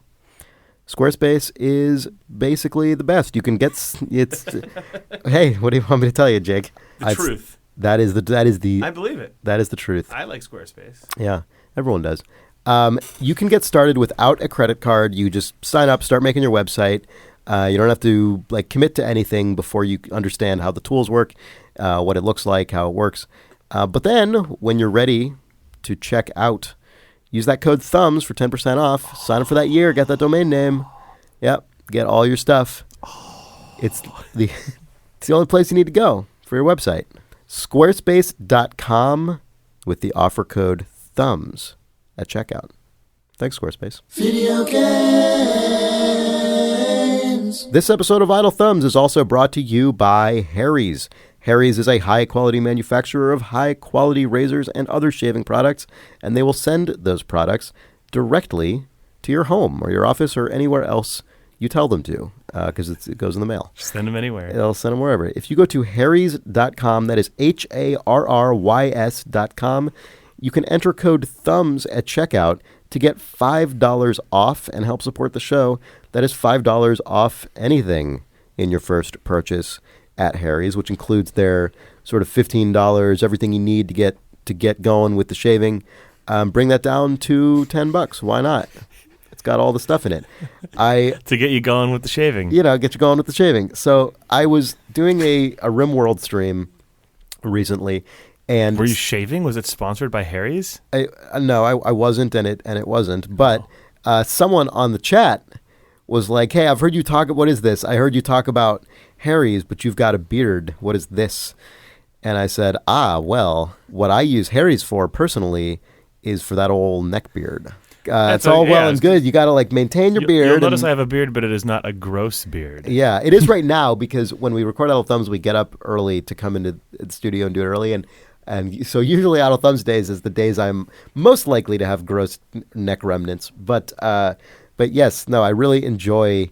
Squarespace is basically the best. You can get hey, what do you want me to tell you, Jake? The truth. That is the I believe it. That is the truth. I like Squarespace. Yeah, everyone does. You can get started without a credit card. You just sign up, start making your website. You don't have to like commit to anything before you understand how the tools work, what it looks like, how it works. But then when you're ready to check out, use that code THUMBS for 10% off. Sign up for that year. Get that domain name. Yep. Get all your stuff. It's the only place you need to go for your website. Squarespace.com with the offer code THUMBS at checkout. Thanks, Squarespace. Video games. This episode of Idle Thumbs is also brought to you by Harry's. Harry's is a high-quality manufacturer of high-quality razors and other shaving products, and they will send those products directly to your home or your office or anywhere else you tell them to, because it goes in the mail. Send them anywhere. They'll send them wherever. If you go to harrys.com, that is HARRYS.com, you can enter code THUMBS at checkout to get $5 off and help support the show. That is $5 off anything in your first purchase at Harry's, which includes their sort of $15, everything you need to get going with the shaving. Bring that down to $10. Why not? It's got all the stuff in it. To get you going with the shaving. Get you going with the shaving. So I was doing a RimWorld stream recently. And were you shaving? Was it sponsored by Harry's? No, I wasn't, and it wasn't. But someone on the chat was like, "Hey, I've heard you talk. What is this? I heard you talk about Harry's, but you've got a beard. What is this?" And I said, well, what I use Harry's for personally is for that old neck beard. It's all well and good. You got to maintain your beard. You'll notice I have a beard, but it is not a gross beard. Yeah, it is right now because when we record Out of Thumbs, we get up early to come into the studio and do it early. And so usually Out of Thumbs days is the days I'm most likely to have gross neck remnants. But yes, no, I really enjoy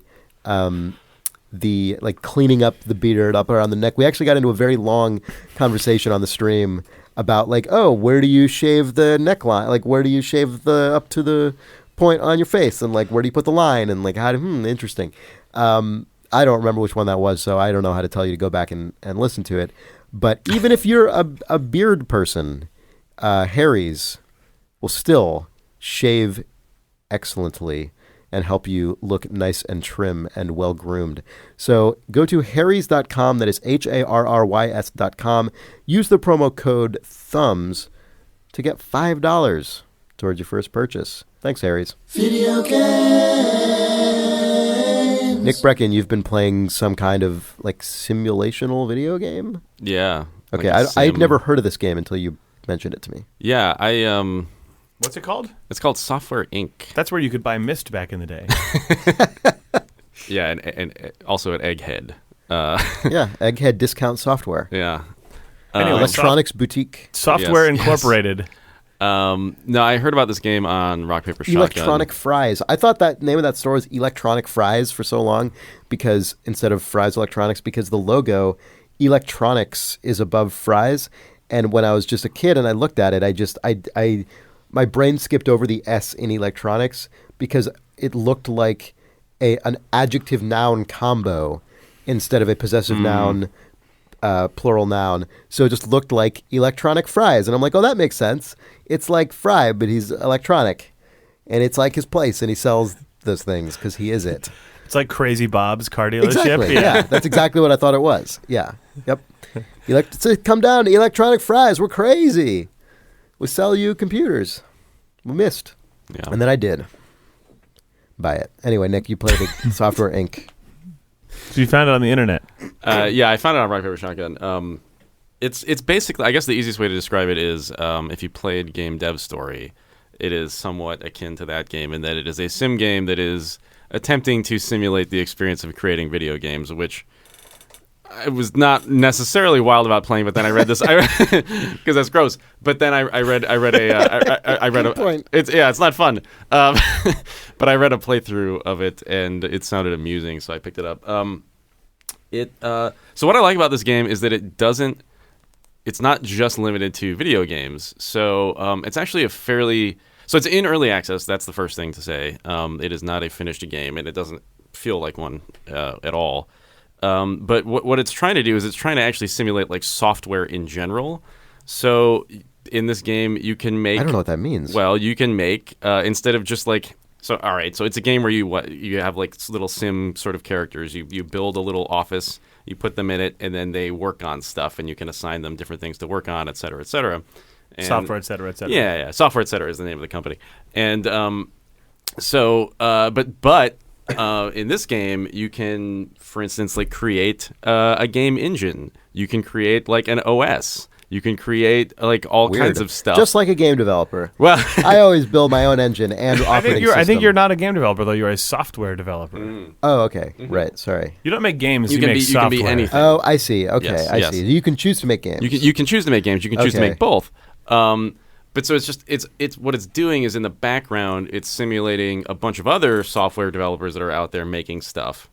the cleaning up the beard up around the neck. We actually got into a very long conversation on the stream about where do you shave the neckline? Where do you shave the up to the point on your face? And where do you put the line? And how interesting. I don't remember which one that was, so I don't know how to tell you to go back and listen to it. But even if you're a beard person, Harry's will still shave excellently and help you look nice and trim and well-groomed. So go to harrys.com, that is HARRYS.com. Use the promo code THUMBS to get $5 towards your first purchase. Thanks, Harry's. Video games. Nick Brecken, you've been playing some kind of simulational video game? Yeah. Okay, I'd never heard of this game until you mentioned it to me. Yeah, What's it called? It's called Software Inc. That's where you could buy Myst back in the day. Yeah, and also at Egghead. Yeah, Egghead Discount Software. Yeah. Anyway, Electronics Boutique. Software Incorporated. No, I heard about this game on Rock, Paper, Shotgun. Electronic Fries. I thought that name of that store was Electronic Fries for so long because instead of Fries Electronics, because the logo, Electronics, is above Fries. And when I was just a kid and I looked at it, my brain skipped over the S in electronics because it looked like an adjective noun combo instead of a possessive noun, plural noun. So it just looked like electronic fries. And I'm like, oh, that makes sense. It's like Fry, but he's electronic. And it's like his place, and he sells those things because he is it. It's like Crazy Bob's car dealership. Exactly, yeah. That's exactly what I thought it was. Yeah, yep. Come down to Electronic Fries. We're crazy. We sell you computers. We missed. Yeah. And then I did buy it. Anyway, Nick, you played the Software Inc. So you found it on the internet? Yeah, I found it on Rock, Paper, Shotgun. It's basically, I guess the easiest way to describe it is if you played Game Dev Story, it is somewhat akin to that game in that it is a sim game that is attempting to simulate the experience of creating video games, which I was not necessarily wild about playing, but then I read this because that's gross. But then I read a point. It's not fun. But I read a playthrough of it and it sounded amusing, so I picked it up. So what I like about this game is that it's not just limited to video games. So it's actually so it's in early access. That's the first thing to say. It is not a finished game, and it doesn't feel like one at all. But what it's trying to do is it's trying to actually simulate software in general. So in this game, you can make... I don't know what that means. Well, you can make, instead of just So, all right, so it's a game where you have little sim sort of characters. You build a little office, you put them in it, and then they work on stuff, and you can assign them different things to work on, et cetera, et cetera. And Software, et cetera, et cetera. Yeah. Software, et cetera is the name of the company. And in this game, you can, for instance, create a game engine. You can create an OS. You can create all Weird. kinds of stuff. Just like a game developer. Well, I always build my own engine and operating system. I think you're not a game developer, though. You're a software developer. Oh, okay. Mm-hmm. Right. Sorry. You don't make games. You can make software. You can be anything. Oh, I see. Okay, yes, I see. You can choose to make games. You can choose to make games. You can choose to make both. But so it's what it's doing is in the background, it's simulating a bunch of other software developers that are out there making stuff.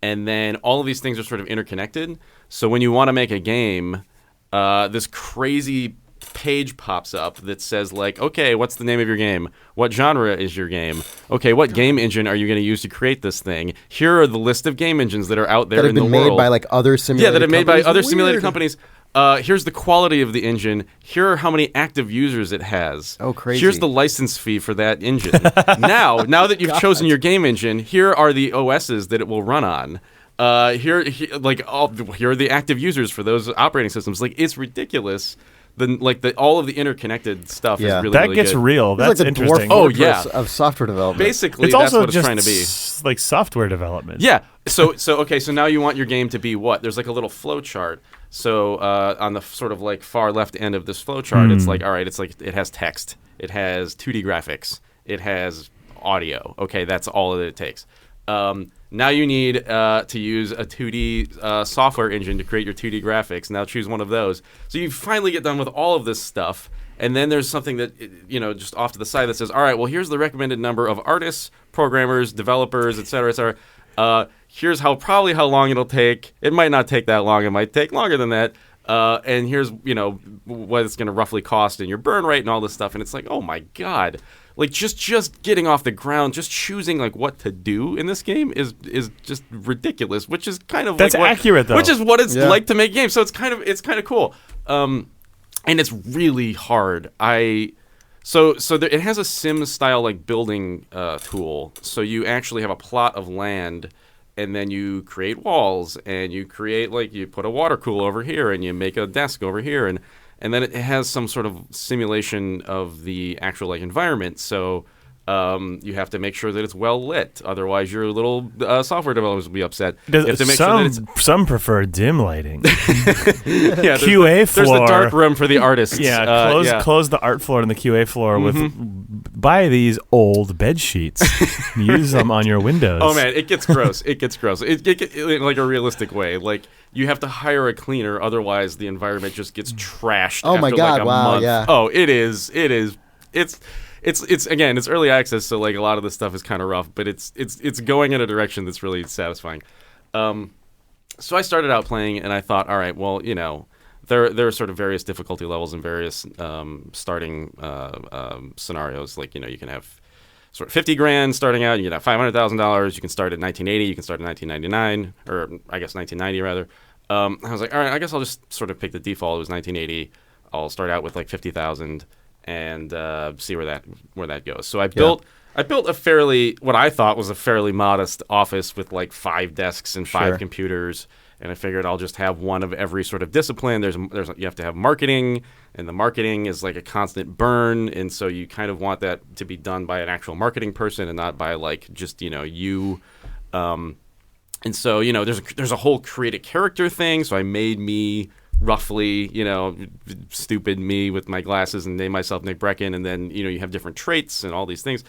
And then all of these things are sort of interconnected. So when you want to make a game, this crazy page pops up that says okay, what's the name of your game? What genre is your game? Okay, what game engine are you going to use to create this thing? Here are the list of game engines that are out there in the world. That have been made by other simulated companies? Yeah, that have made by other simulated companies. Here's the quality of the engine. Here are how many active users it has. Oh, crazy. Here's the license fee for that engine. now that you've chosen your game engine, here are the OSs that it will run on. here are the active users for those operating systems. Like, it's ridiculous. All of the interconnected stuff is really, that really gets good. real. That's like interesting. Of software development. Basically, it's that's also what it's just trying to be. like software development. Yeah. So now you want your game to be what? There's like a little flow chart. So on the sort of like far left end of this flow chart, it's like, all right, it's like it has text, it has 2D graphics, it has audio. Okay, that's all that it takes. Now you need to use a 2D software engine to create your 2D graphics. Now choose one of those. So you finally get done with all of this stuff. And then there's something that, just off to the side that says, all right, well, here's the recommended number of artists, programmers, developers, et cetera, et cetera. Here's how long it'll take. It might not take that long. It might take longer than that. And here's, what it's going to roughly cost and your burn rate and all this stuff. And it's like, oh, my God. Like, just getting off the ground, just choosing, like, what to do in this game is just ridiculous, which is kind of That's accurate, though. Which is what it's like to make games. So it's kind of cool. And it's really hard. It has a Sims style like building tool. So you actually have a plot of land, and then you create walls, and you create you put a water cooler over here, and you make a desk over here, and then it has some sort of simulation of the actual environment. So you have to make sure that it's well lit, otherwise your little software developers will be upset. You have to make sure that some prefer dim lighting. Yeah, QA floor. There's the dark room for the artists. Close the art floor and the QA floor buy these old bed sheets. Use them on your windows. Oh man, it gets gross. It gets gross. It in like a realistic way. Like, you have to hire a cleaner, otherwise the environment just gets trashed. Oh my God! A Wow. month. Yeah. Oh, it is. It's again, it's early access, so like a lot of this stuff is kind of rough, but it's going in a direction that's really satisfying. So I started out playing, and I thought, all right, well, there are sort of various difficulty levels and various starting scenarios. Like, you can have sort of $50,000 starting out, you can have $500,000, you can start at 1980, you can start at 1999, or I guess 1990 rather. I was like, all right, I guess I'll just sort of pick the default. It was 1980. I'll start out with like 50,000 and see where that goes. So I built what I thought was a fairly modest office with like 5 desks and 5 computers. And I figured I'll just have one of every sort of discipline. You have to have marketing, and the marketing is like a constant burn, and so you kind of want that to be done by an actual marketing person and not by like just you. And so there's a whole create a character thing. So I made me roughly, stupid me with my glasses and name myself Nick Brecken, and then you have different traits and all these things.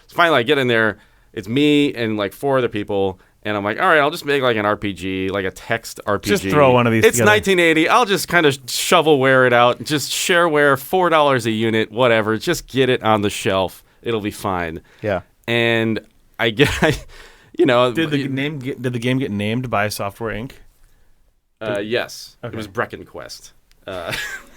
So finally I get in there, it's me and like 4 other people. And I'm like, all right, I'll just make like an RPG, like a text RPG. Just throw one of these It's together. 1980. I'll just kind of shovelware it out. Just shareware, $4 a unit, whatever. Just get it on the shelf. It'll be fine. Yeah. And I get, Did the game get named by Software Inc.? Yes. Okay. It was Brecken Quest.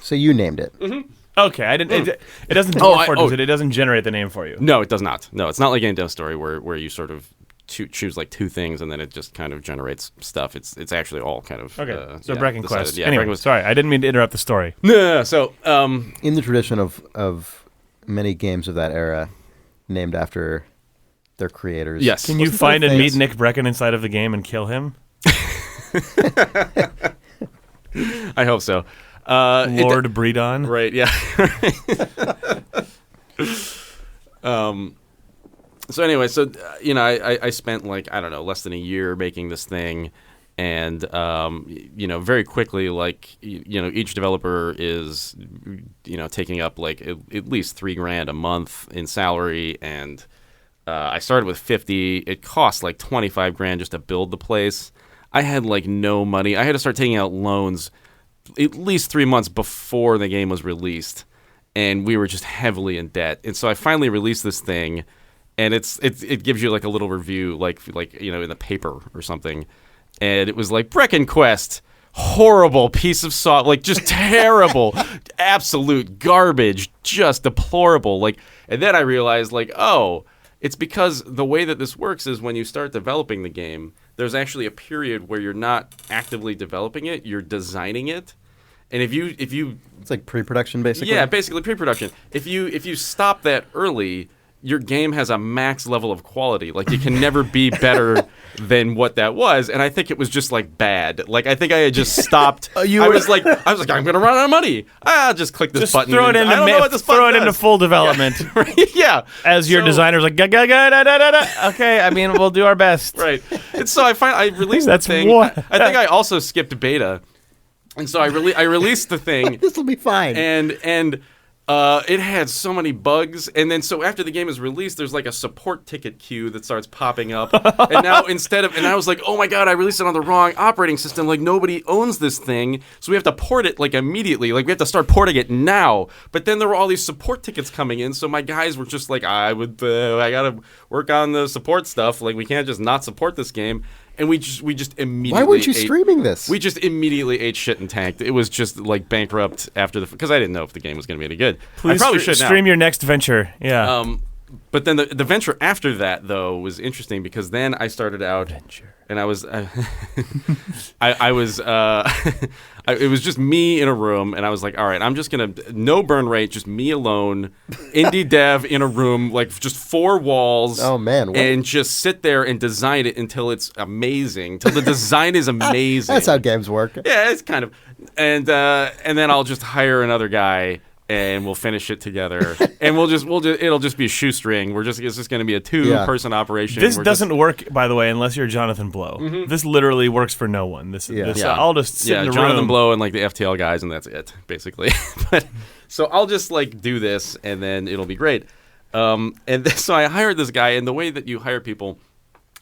So you named it. Mm-hmm. Okay, I didn't. It doesn't. It doesn't generate the name for you. No, it does not. No, it's not like Game Dev Story where you sort of choose like 2 things and then it just kind of generates stuff. It's actually all kind of okay. So Brecken Quest. Yeah, anyway, Brecken Quest. Sorry, I didn't mean to interrupt the story. No. So in the tradition of many games of that era, named after their creators. Yes. Can you find and meet Nick Brecken inside of the game and kill him? I hope so. Lord Breedon. Right. Yeah. So anyway, I spent like, I don't know, less than a year making this thing, and very quickly, like each developer is taking up like at least $3,000 a month in salary, and I started with 50. It cost like $25,000 just to build the place. I had like no money. I had to start taking out loans at least 3 months before the game was released, and we were just heavily in debt. And so I finally released this thing. And it gives you like a little review, like in the paper or something, and it was like Brecken Quest, horrible piece of software, like just terrible, absolute garbage, just deplorable. Like, and then I realized like, oh, it's because the way that this works is when you start developing the game, there's actually a period where you're not actively developing it, you're designing it, and if you It's like pre-production basically. yeah, basically pre-production. If you stop that early, your game has a max level of quality. Like, it can never be better than what that was. And I think it was just like bad. Like, I think I had just stopped. I was like, I'm going to run out of money. I'll just click this button. Throw it into, I don't know what this throw button it into does. full development. Yeah. As your designer's like, okay, I mean, we'll do our best. Right. And so I released That's the thing. what- I think I also skipped beta. And so I released the thing. This will be fine. And it had so many bugs, and then so after the game is released, there's like a support ticket queue that starts popping up. And now and I was like, oh my god, I released it on the wrong operating system. Like, nobody owns this thing, so we have to port it like immediately. Like, we have to start porting it now. But then there were all these support tickets coming in, so my guys were just like, I gotta work on the support stuff. Like, we can't just not support this game. And we just immediately. Why weren't you streaming this? We just immediately ate shit and tanked. It was just like bankrupt after because I didn't know if the game was going to be any good. Please I probably should stream now. your next venture. Yeah. But then the venture after that though was interesting because then I started out and I was it was just me in a room and I was like, all right, I'm just gonna no burn rate, just me alone, indie dev in a room, like just 4 walls. Oh man, what? And just sit there and design it until it's amazing, till the design is amazing. That's how games work. Yeah, it's kind of, and then I'll just hire another guy. And we'll finish it together, and it'll just be a shoestring. It's just going to be a 2-person operation. This doesn't work, by the way, unless you're Jonathan Blow. Mm-hmm. This literally works for no one. I'll just sit in the Jonathan room. Blow and like the FTL guys, and that's it, basically. But so I'll just like do this, and then it'll be great. So I hired this guy, and the way that you hire people,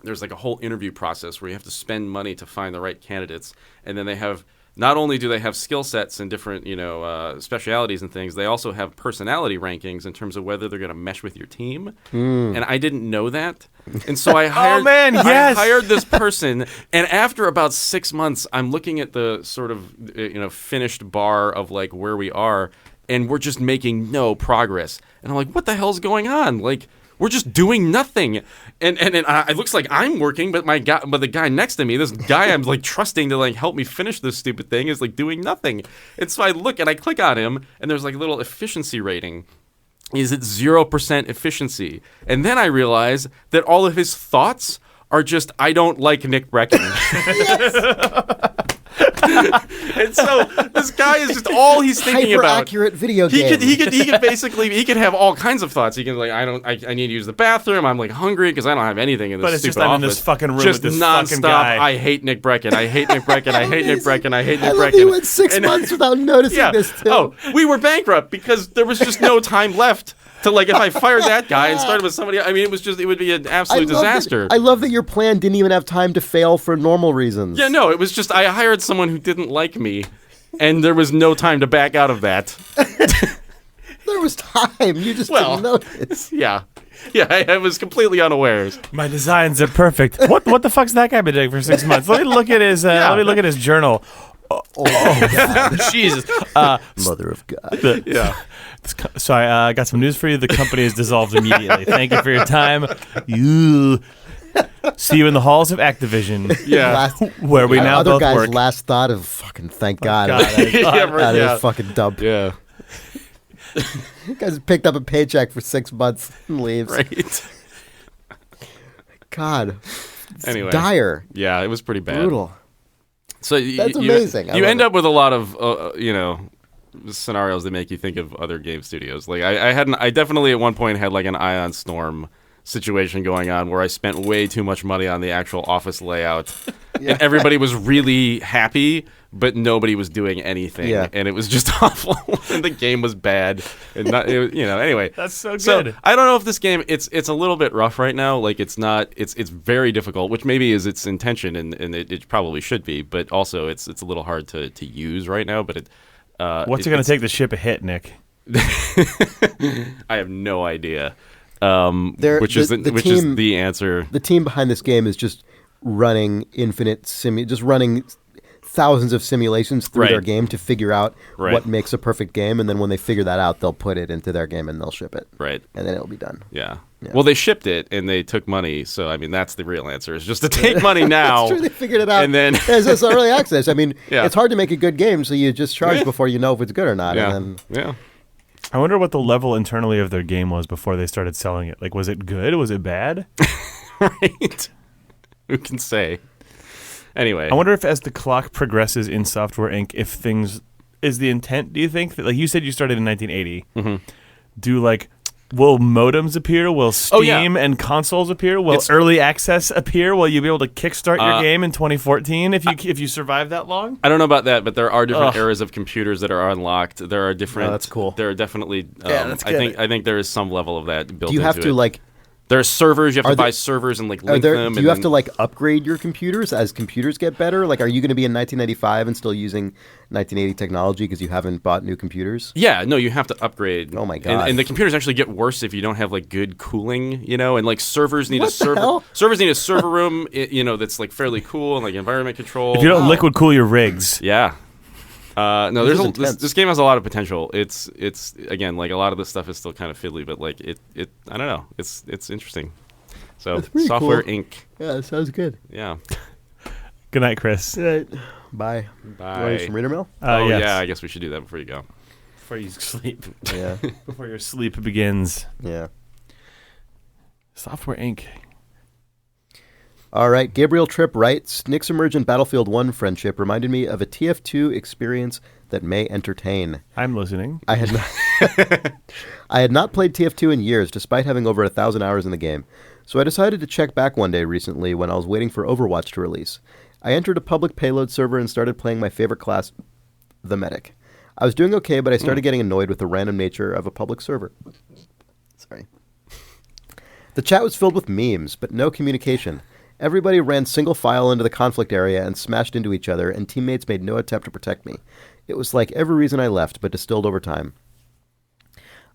there's like a whole interview process where you have to spend money to find the right candidates, and then they have. Not only do they have skill sets and different, specialities and things, they also have personality rankings in terms of whether they're going to mesh with your team. And I didn't know that. And so I hired, I hired this person. And after about 6 months, I'm looking at the sort of, finished bar of like where we are, and we're just making no progress. And I'm like, what the hell's going on? Like, we're just doing nothing, and it looks like I'm working, but the guy next to me, this guy I'm like trusting to like help me finish this stupid thing, is like doing nothing. And so I look and I click on him, and there's like a little efficiency rating. Is it 0% efficiency? And then I realize that all of his thoughts are just, I don't like Nick Brecken. And so this guy is just all he's thinking about. Hyper-accurate video game. He could basically have all kinds of thoughts. He can like, I need to use the bathroom. I'm like hungry because I don't have anything in this. But it's stupid just I'm office. in this fucking room just with this nonstop. fucking guy. I hate Nick Brecken. I hate Nick Brecken. I hate Nick Brecken. I hate Nick I love Brecken. you went 6 months without noticing this too. Oh, we were bankrupt because there was just no time left. To like, if I fired that guy and started with somebody, I mean, it would be an absolute disaster. I love that your plan didn't even have time to fail for normal reasons. Yeah, no, it was just I hired someone who didn't like me, and there was no time to back out of that. There was time. You just didn't notice. Yeah, I was completely unawares. My designs are perfect. What the fuck's that guy been doing for 6 months? Let me look at his journal. Oh Jesus! Mother of God. Yeah. So I got some news for you. The company is dissolved immediately. Thank you for your time. See you in the halls of Activision. Yeah. Where we now other both guy's work. last thought of fucking thank God. Yeah. His fucking dump. Yeah. Guys picked up a paycheck for 6 months and leaves. Right. God. Anyway. Dire. Yeah, it was pretty bad. Brutal. So That's amazing. You end up with a lot of scenarios that make you think of other game studios. Like I definitely at one point had like an Ion Storm situation going on where I spent way too much money on the actual office layout. Yeah. And everybody was really happy, but nobody was doing anything. Yeah. And it was just awful. And the game was bad. And anyway. That's so good. So I don't know if this game it's a little bit rough right now. Like it's very difficult, which maybe is its intention and it probably should be, but also it's a little hard to use right now. But what's it going to take to ship a hit, Nick? I have no idea. Which is the answer. The team behind this game is just running just running thousands of simulations through their game to figure out what makes a perfect game, and then when they figure that out, they'll put it into their game and they'll ship it. Right. And then it'll be done. Yeah. Well, they shipped it and they took money, so I mean that's the real answer is just to take money now. That's true, they figured it out. And then it's early access. I mean, Yeah. it's hard to make a good game, so you just charge before you know if it's good or not. Yeah. And then, yeah. I wonder what the level internally of their game was before they started selling it. Like, was it good? Was it bad? Right? Who can say? Anyway. I wonder if as the clock progresses in Software Inc., if things... Is the intent, do you think? That, like you said you started in 1980. Mm-hmm. Will modems appear? Will Steam and consoles appear? Will early access appear? Will you be able to kickstart your game in 2014 if you survive that long? I don't know about that, but there are different eras of computers that are unlocked. There are different. Oh, that's cool. There are definitely. That's good. I think there is some level of that built. Do you have into to it. There are servers. You have to buy servers and link them. Do you have to upgrade your computers as computers get better? Like, are you going to be in 1995 and still using 1980 technology because you haven't bought new computers? Yeah, no, you have to upgrade. Oh my god! And the computers actually get worse if you don't have good cooling, and servers need servers need a server room, that's fairly cool and environment control. If you don't liquid cool your rigs, yeah. No, this game has a lot of potential. It's again a lot of this stuff is still kind of fiddly, but I don't know. It's interesting. So Software cool. Inc. Yeah, that sounds good. Yeah. Good night, Chris. Good night. Bye. Bye. You want some reader mail? Yes. Yeah. I guess we should do that before you go. Before you sleep. Yeah. Before your sleep begins. Yeah. Software Inc. All right, Gabriel Tripp writes, Nick's Emergent Battlefield 1 friendship reminded me of a TF2 experience that may entertain. I'm listening. I had not played TF2 in years, despite having over 1,000 hours in the game. So I decided to check back one day recently when I was waiting for Overwatch to release. I entered a public payload server and started playing my favorite class, the Medic. I was doing okay, but I started getting annoyed with the random nature of a public server. Sorry. The chat was filled with memes, but no communication. Everybody ran single file into the conflict area and smashed into each other, and teammates made no attempt to protect me. It was like every reason I left, but distilled over time.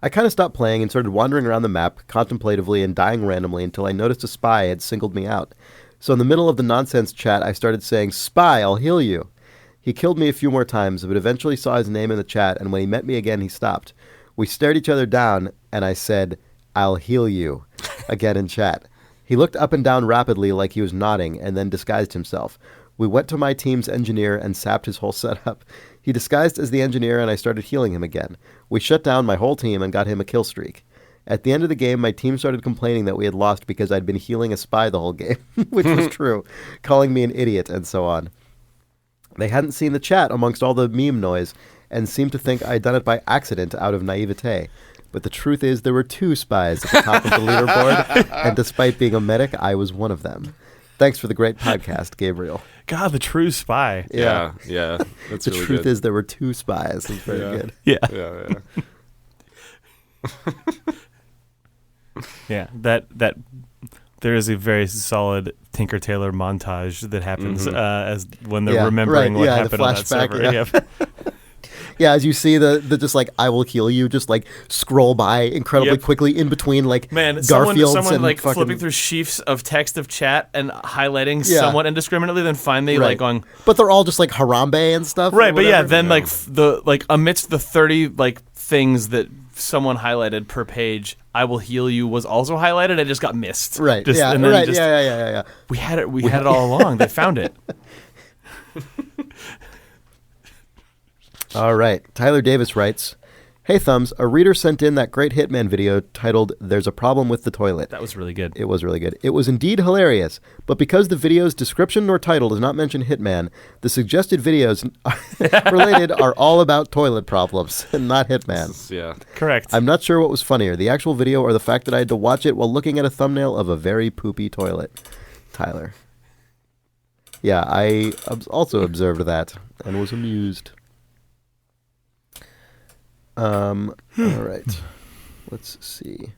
I kind of stopped playing and started wandering around the map, contemplatively and dying randomly until I noticed a spy had singled me out. So in the middle of the nonsense chat, I started saying, "Spy, I'll heal you." He killed me a few more times, but eventually saw his name in the chat, and when he met me again, he stopped. We stared each other down, and I said, "I'll heal you," again in chat. He looked up and down rapidly like he was nodding, and then disguised himself. We went to my team's engineer and sapped his whole setup. He disguised as the engineer, and I started healing him again. We shut down my whole team and got him a kill streak. At the end of the game, my team started complaining that we had lost because I'd been healing a spy the whole game, which was true, calling me an idiot and so on. They hadn't seen the chat amongst all the meme noise and seemed to think I'd done it by accident out of naivete. But the truth is there were 2 spies at the top of the leaderboard, and despite being a medic, I was one of them. Thanks for the great podcast, Gabriel. God, the true spy. Yeah. That's the really truth good. Is there were 2 spies. That's very good. Yeah. Yeah, that there is a very solid Tinker Tailor montage that happens as when they're remembering what happened on that server. Yeah. Yeah, as you see the just I will heal you, just scroll by incredibly quickly in between Garfields someone and flipping through sheafs of text of chat and highlighting somewhat indiscriminately, then finally going. But they're all just Harambe and stuff. Right, but yeah, then amidst the 30 things that someone highlighted per page, I will heal you was also highlighted. It just got missed. Right. Yeah. We had it. We had it all along. They found it. All right. Tyler Davis writes, "Hey Thumbs, a reader sent in that great Hitman video titled 'There's a Problem with the Toilet.' That was really good. It was really good. It was indeed hilarious, but because the video's description nor title does not mention Hitman, the suggested videos related are all about toilet problems and not Hitman. Yeah. Correct. I'm not sure what was funnier, the actual video or the fact that I had to watch it while looking at a thumbnail of a very poopy toilet." Tyler. Yeah, I also observed that and was amused. All right. Let's see.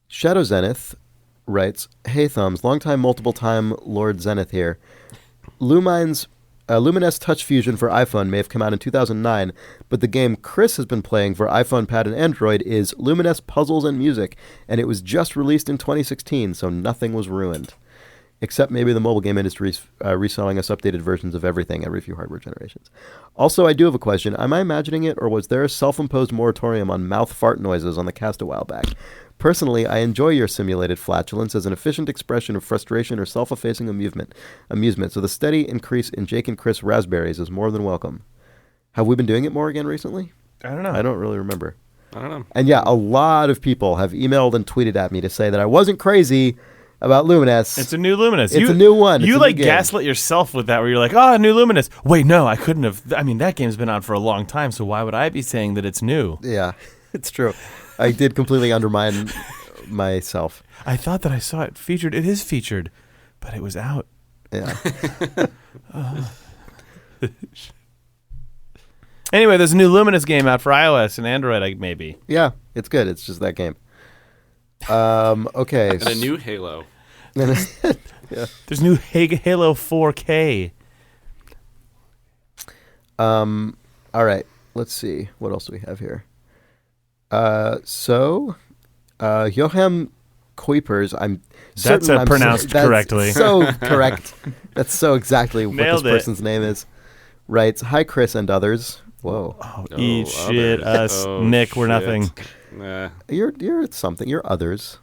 Shadow Zenith writes, "Hey Thumbs, long time, multiple time Lord Zenith here. Lumines Touch Fusion for iPhone may have come out in 2009, but the game Chris has been playing for iPhone, Pad, and Android is Lumines Puzzles and Music, and it was just released in 2016, so nothing was ruined. Except maybe the mobile game industry reselling us updated versions of everything every few hardware generations. Also, I do have a question. Am I imagining it, or was there a self-imposed moratorium on mouth fart noises on the cast a while back? Personally, I enjoy your simulated flatulence as an efficient expression of frustration or self-effacing amusement, so the steady increase in Jake and Chris raspberries is more than welcome." Have we been doing it more again recently? I don't know. I don't really remember. I don't know. And yeah, a lot of people have emailed and tweeted at me to say that I wasn't crazy about Lumines. It's a new Luminous. It's a new one. You It's a like new game. gaslit yourself with that, where you're like, "Oh, new Luminous." Wait, no, I couldn't have. I mean, that game's been out for a long time, so why would I be saying that it's new? Yeah, it's true. I did completely undermine myself. I thought that I saw it featured. It is featured, but it was out. Yeah. Anyway, there's a new Luminous game out for iOS and Android, maybe. Yeah, it's good. It's just that game. Okay. And a new Halo. Yeah. There's new Halo 4K. All right. Let's see. What else do we have here? Joachim Kuipers. That's pronounced correctly. So correct. That's so exactly what Nailed this it. person's name is. Writes, "Hi, Chris and others." Whoa. Eat shit, others. us, Oh, Nick. We're shit. nothing. Nah. You're something. You're others.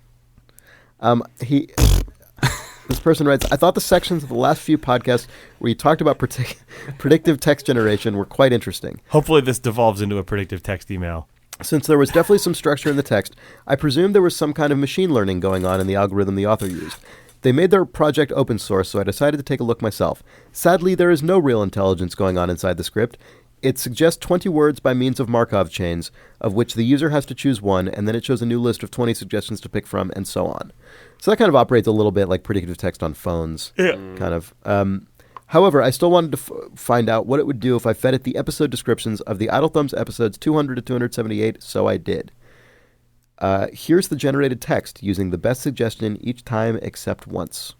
This person writes, "I thought the sections of the last few podcasts where you talked about predictive text generation were quite interesting. Hopefully, this devolves into a predictive text email. Since there was definitely some structure in the text, I presumed there was some kind of machine learning going on in the algorithm the author used. They made their project open source, so I decided to take a look myself. Sadly, there is no real intelligence going on inside the script. It suggests 20 words by means of Markov chains, of which the user has to choose one, and then it shows a new list of 20 suggestions to pick from, and so on. So that kind of operates a little bit like predictive text on phones, kind of. However, I still wanted to find out what it would do if I fed it the episode descriptions of the Idle Thumbs episodes 200 to 278, so I did. Here's the generated text using the best suggestion each time except once."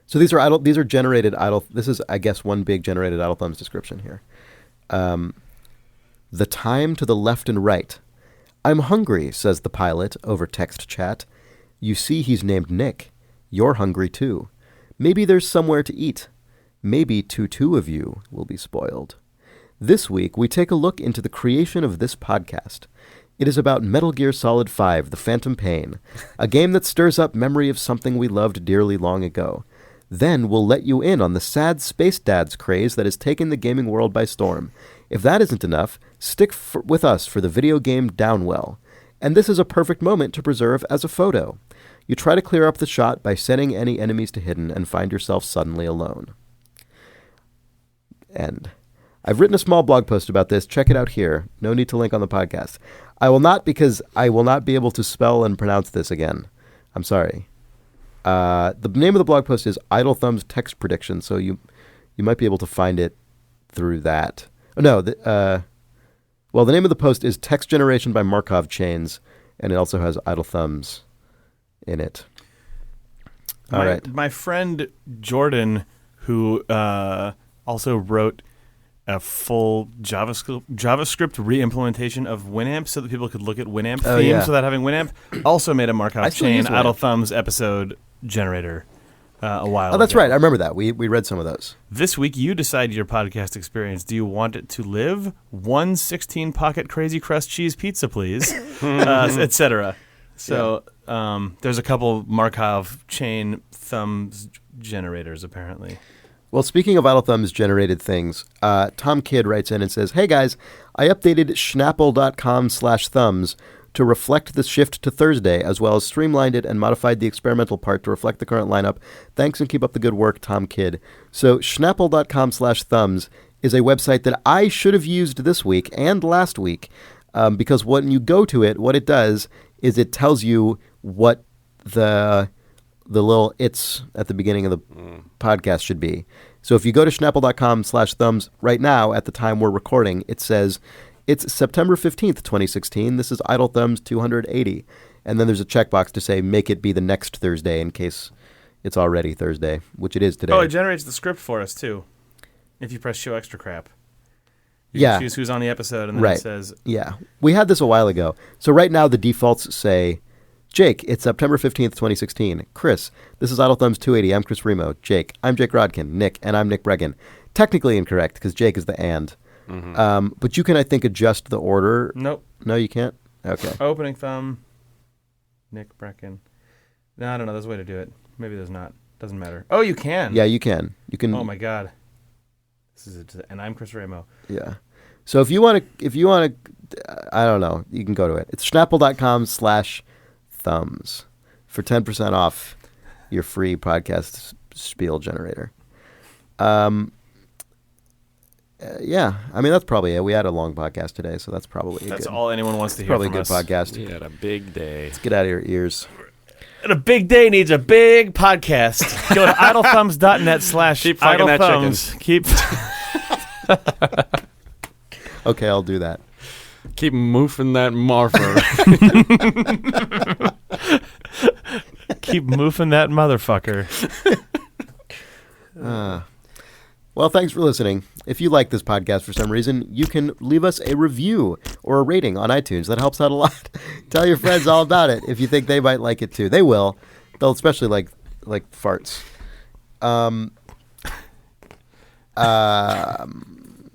So these are generated idle. This is, I guess, one big generated Idle Thumbs description here. "The time to the left and right. I'm hungry," says the pilot over text chat. "You see he's named Nick. You're hungry too. Maybe there's somewhere to eat. Maybe two of you will be spoiled. This week, we take a look into the creation of this podcast. It is about Metal Gear Solid 5, The Phantom Pain, a game that stirs up memory of something we loved dearly long ago. Then we'll let you in on the sad Space Dads craze that has taken the gaming world by storm. If that isn't enough, stick with us for the video game Downwell. And this is a perfect moment to preserve as a photo. You try to clear up the shot by setting any enemies to hidden and find yourself suddenly alone." End. I've written a small blog post about this. Check it out here. No need to link on the podcast. I will not, because I will not be able to spell and pronounce this again. I'm sorry. The name of the blog post is Idle Thumbs Text Prediction, so you might be able to find it through that. Oh, no. The name of the post is Text Generation by Markov Chains, and it also has Idle Thumbs in it. All right. My friend Jordan, who also wrote a full JavaScript re-implementation of Winamp so that people could look at Winamp themes without having Winamp, also made a Markov chain Idle Thumbs episode generator a while ago. Oh, that's right. I remember that. We read some of those. This week, you decide your podcast experience. Do you want it to live? 1 16-pocket Crazy Crust cheese pizza, please, etc. So there's a couple Markov chain thumbs generators, apparently. Well, speaking of Idle Thumbs generated things, Tom Kidd writes in and says, "Hey guys, I updated schnapple.com/thumbs to reflect the shift to Thursday, as well as streamlined it and modified the experimental part to reflect the current lineup. Thanks and keep up the good work, Tom Kidd." So schnapple.com/thumbs is a website that I should have used this week and last week, because when you go to it, what it does is it tells you what the little "it's" at the beginning of the podcast should be. So if you go to schnapple.com/thumbs right now, at the time we're recording, it says, "It's September 15th, 2016. This is Idle Thumbs 280. And then there's a checkbox to say, make it be the next Thursday in case it's already Thursday, which it is today. Oh, it generates the script for us, too. If you press show extra crap. You Yeah. can choose who's on the episode, and then Right. it says... Yeah. We had this a while ago. So right now the defaults say, "Jake, it's September 15th, 2016. Chris, this is Idle Thumbs 280. I'm Chris Remo. Jake, I'm Jake Rodkin. Nick, and I'm Nick Bregan." Technically incorrect, because Jake is the "and." Mm-hmm. But you can, I think, adjust the order. Nope. No, you can't? Okay. Opening thumb. Nick Brecken. No, I don't know. There's a way to do it. Maybe there's not. Doesn't matter. Oh, you can. Yeah, you can. You can. Oh, my God. This is it. And I'm Chris Remo. Yeah. So if you want to, I don't know, you can go to it. It's schnapple.com/thumbs for 10% off your free podcast spiel generator. Yeah, I mean, that's probably it. We had a long podcast today, so that's probably That's all anyone wants to hear probably from a good us. podcast. We had a big day. Let's get out of your ears. And a big day needs a big podcast. Go to idlethumbs.net/ Keep fucking that chicken. Keep Okay, I'll do that. Keep moofing that marfin. keep moofing that motherfucker. Well, thanks for listening. If you like this podcast for some reason, you can leave us a review or a rating on iTunes. That helps out a lot. Tell your friends all about it if you think they might like it too. They will. They'll especially like farts.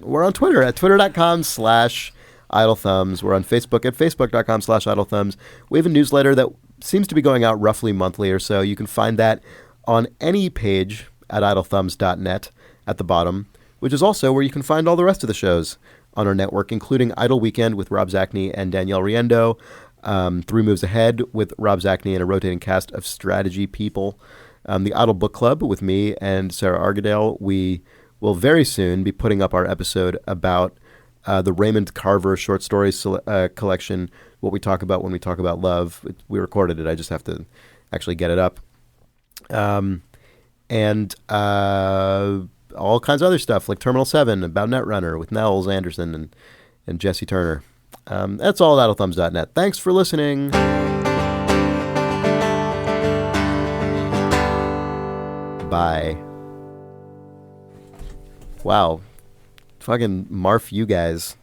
We're on Twitter at twitter.com/idlethumbs. We're on Facebook at facebook.com/idlethumbs. We have a newsletter that seems to be going out roughly monthly or so. You can find that on any page at idlethumbs.net at the bottom, which is also where you can find all the rest of the shows on our network, including Idle Weekend with Rob Zachney and Danielle Riendo, 3 Moves Ahead with Rob Zachney and a rotating cast of strategy people, the Idle Book Club with me and Sarah Argadale. We will very soon be putting up our episode about the Raymond Carver short stories collection, What We Talk About When We Talk About Love. We recorded it. I just have to actually get it up. And all kinds of other stuff like Terminal 7 about Netrunner with Nels Anderson and Jesse Turner. That's all at idlethumbs.net. Thanks for listening. Bye. Wow. Fucking marf you guys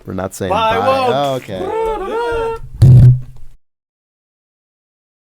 for not saying bye. Bye, woke. Oh, okay.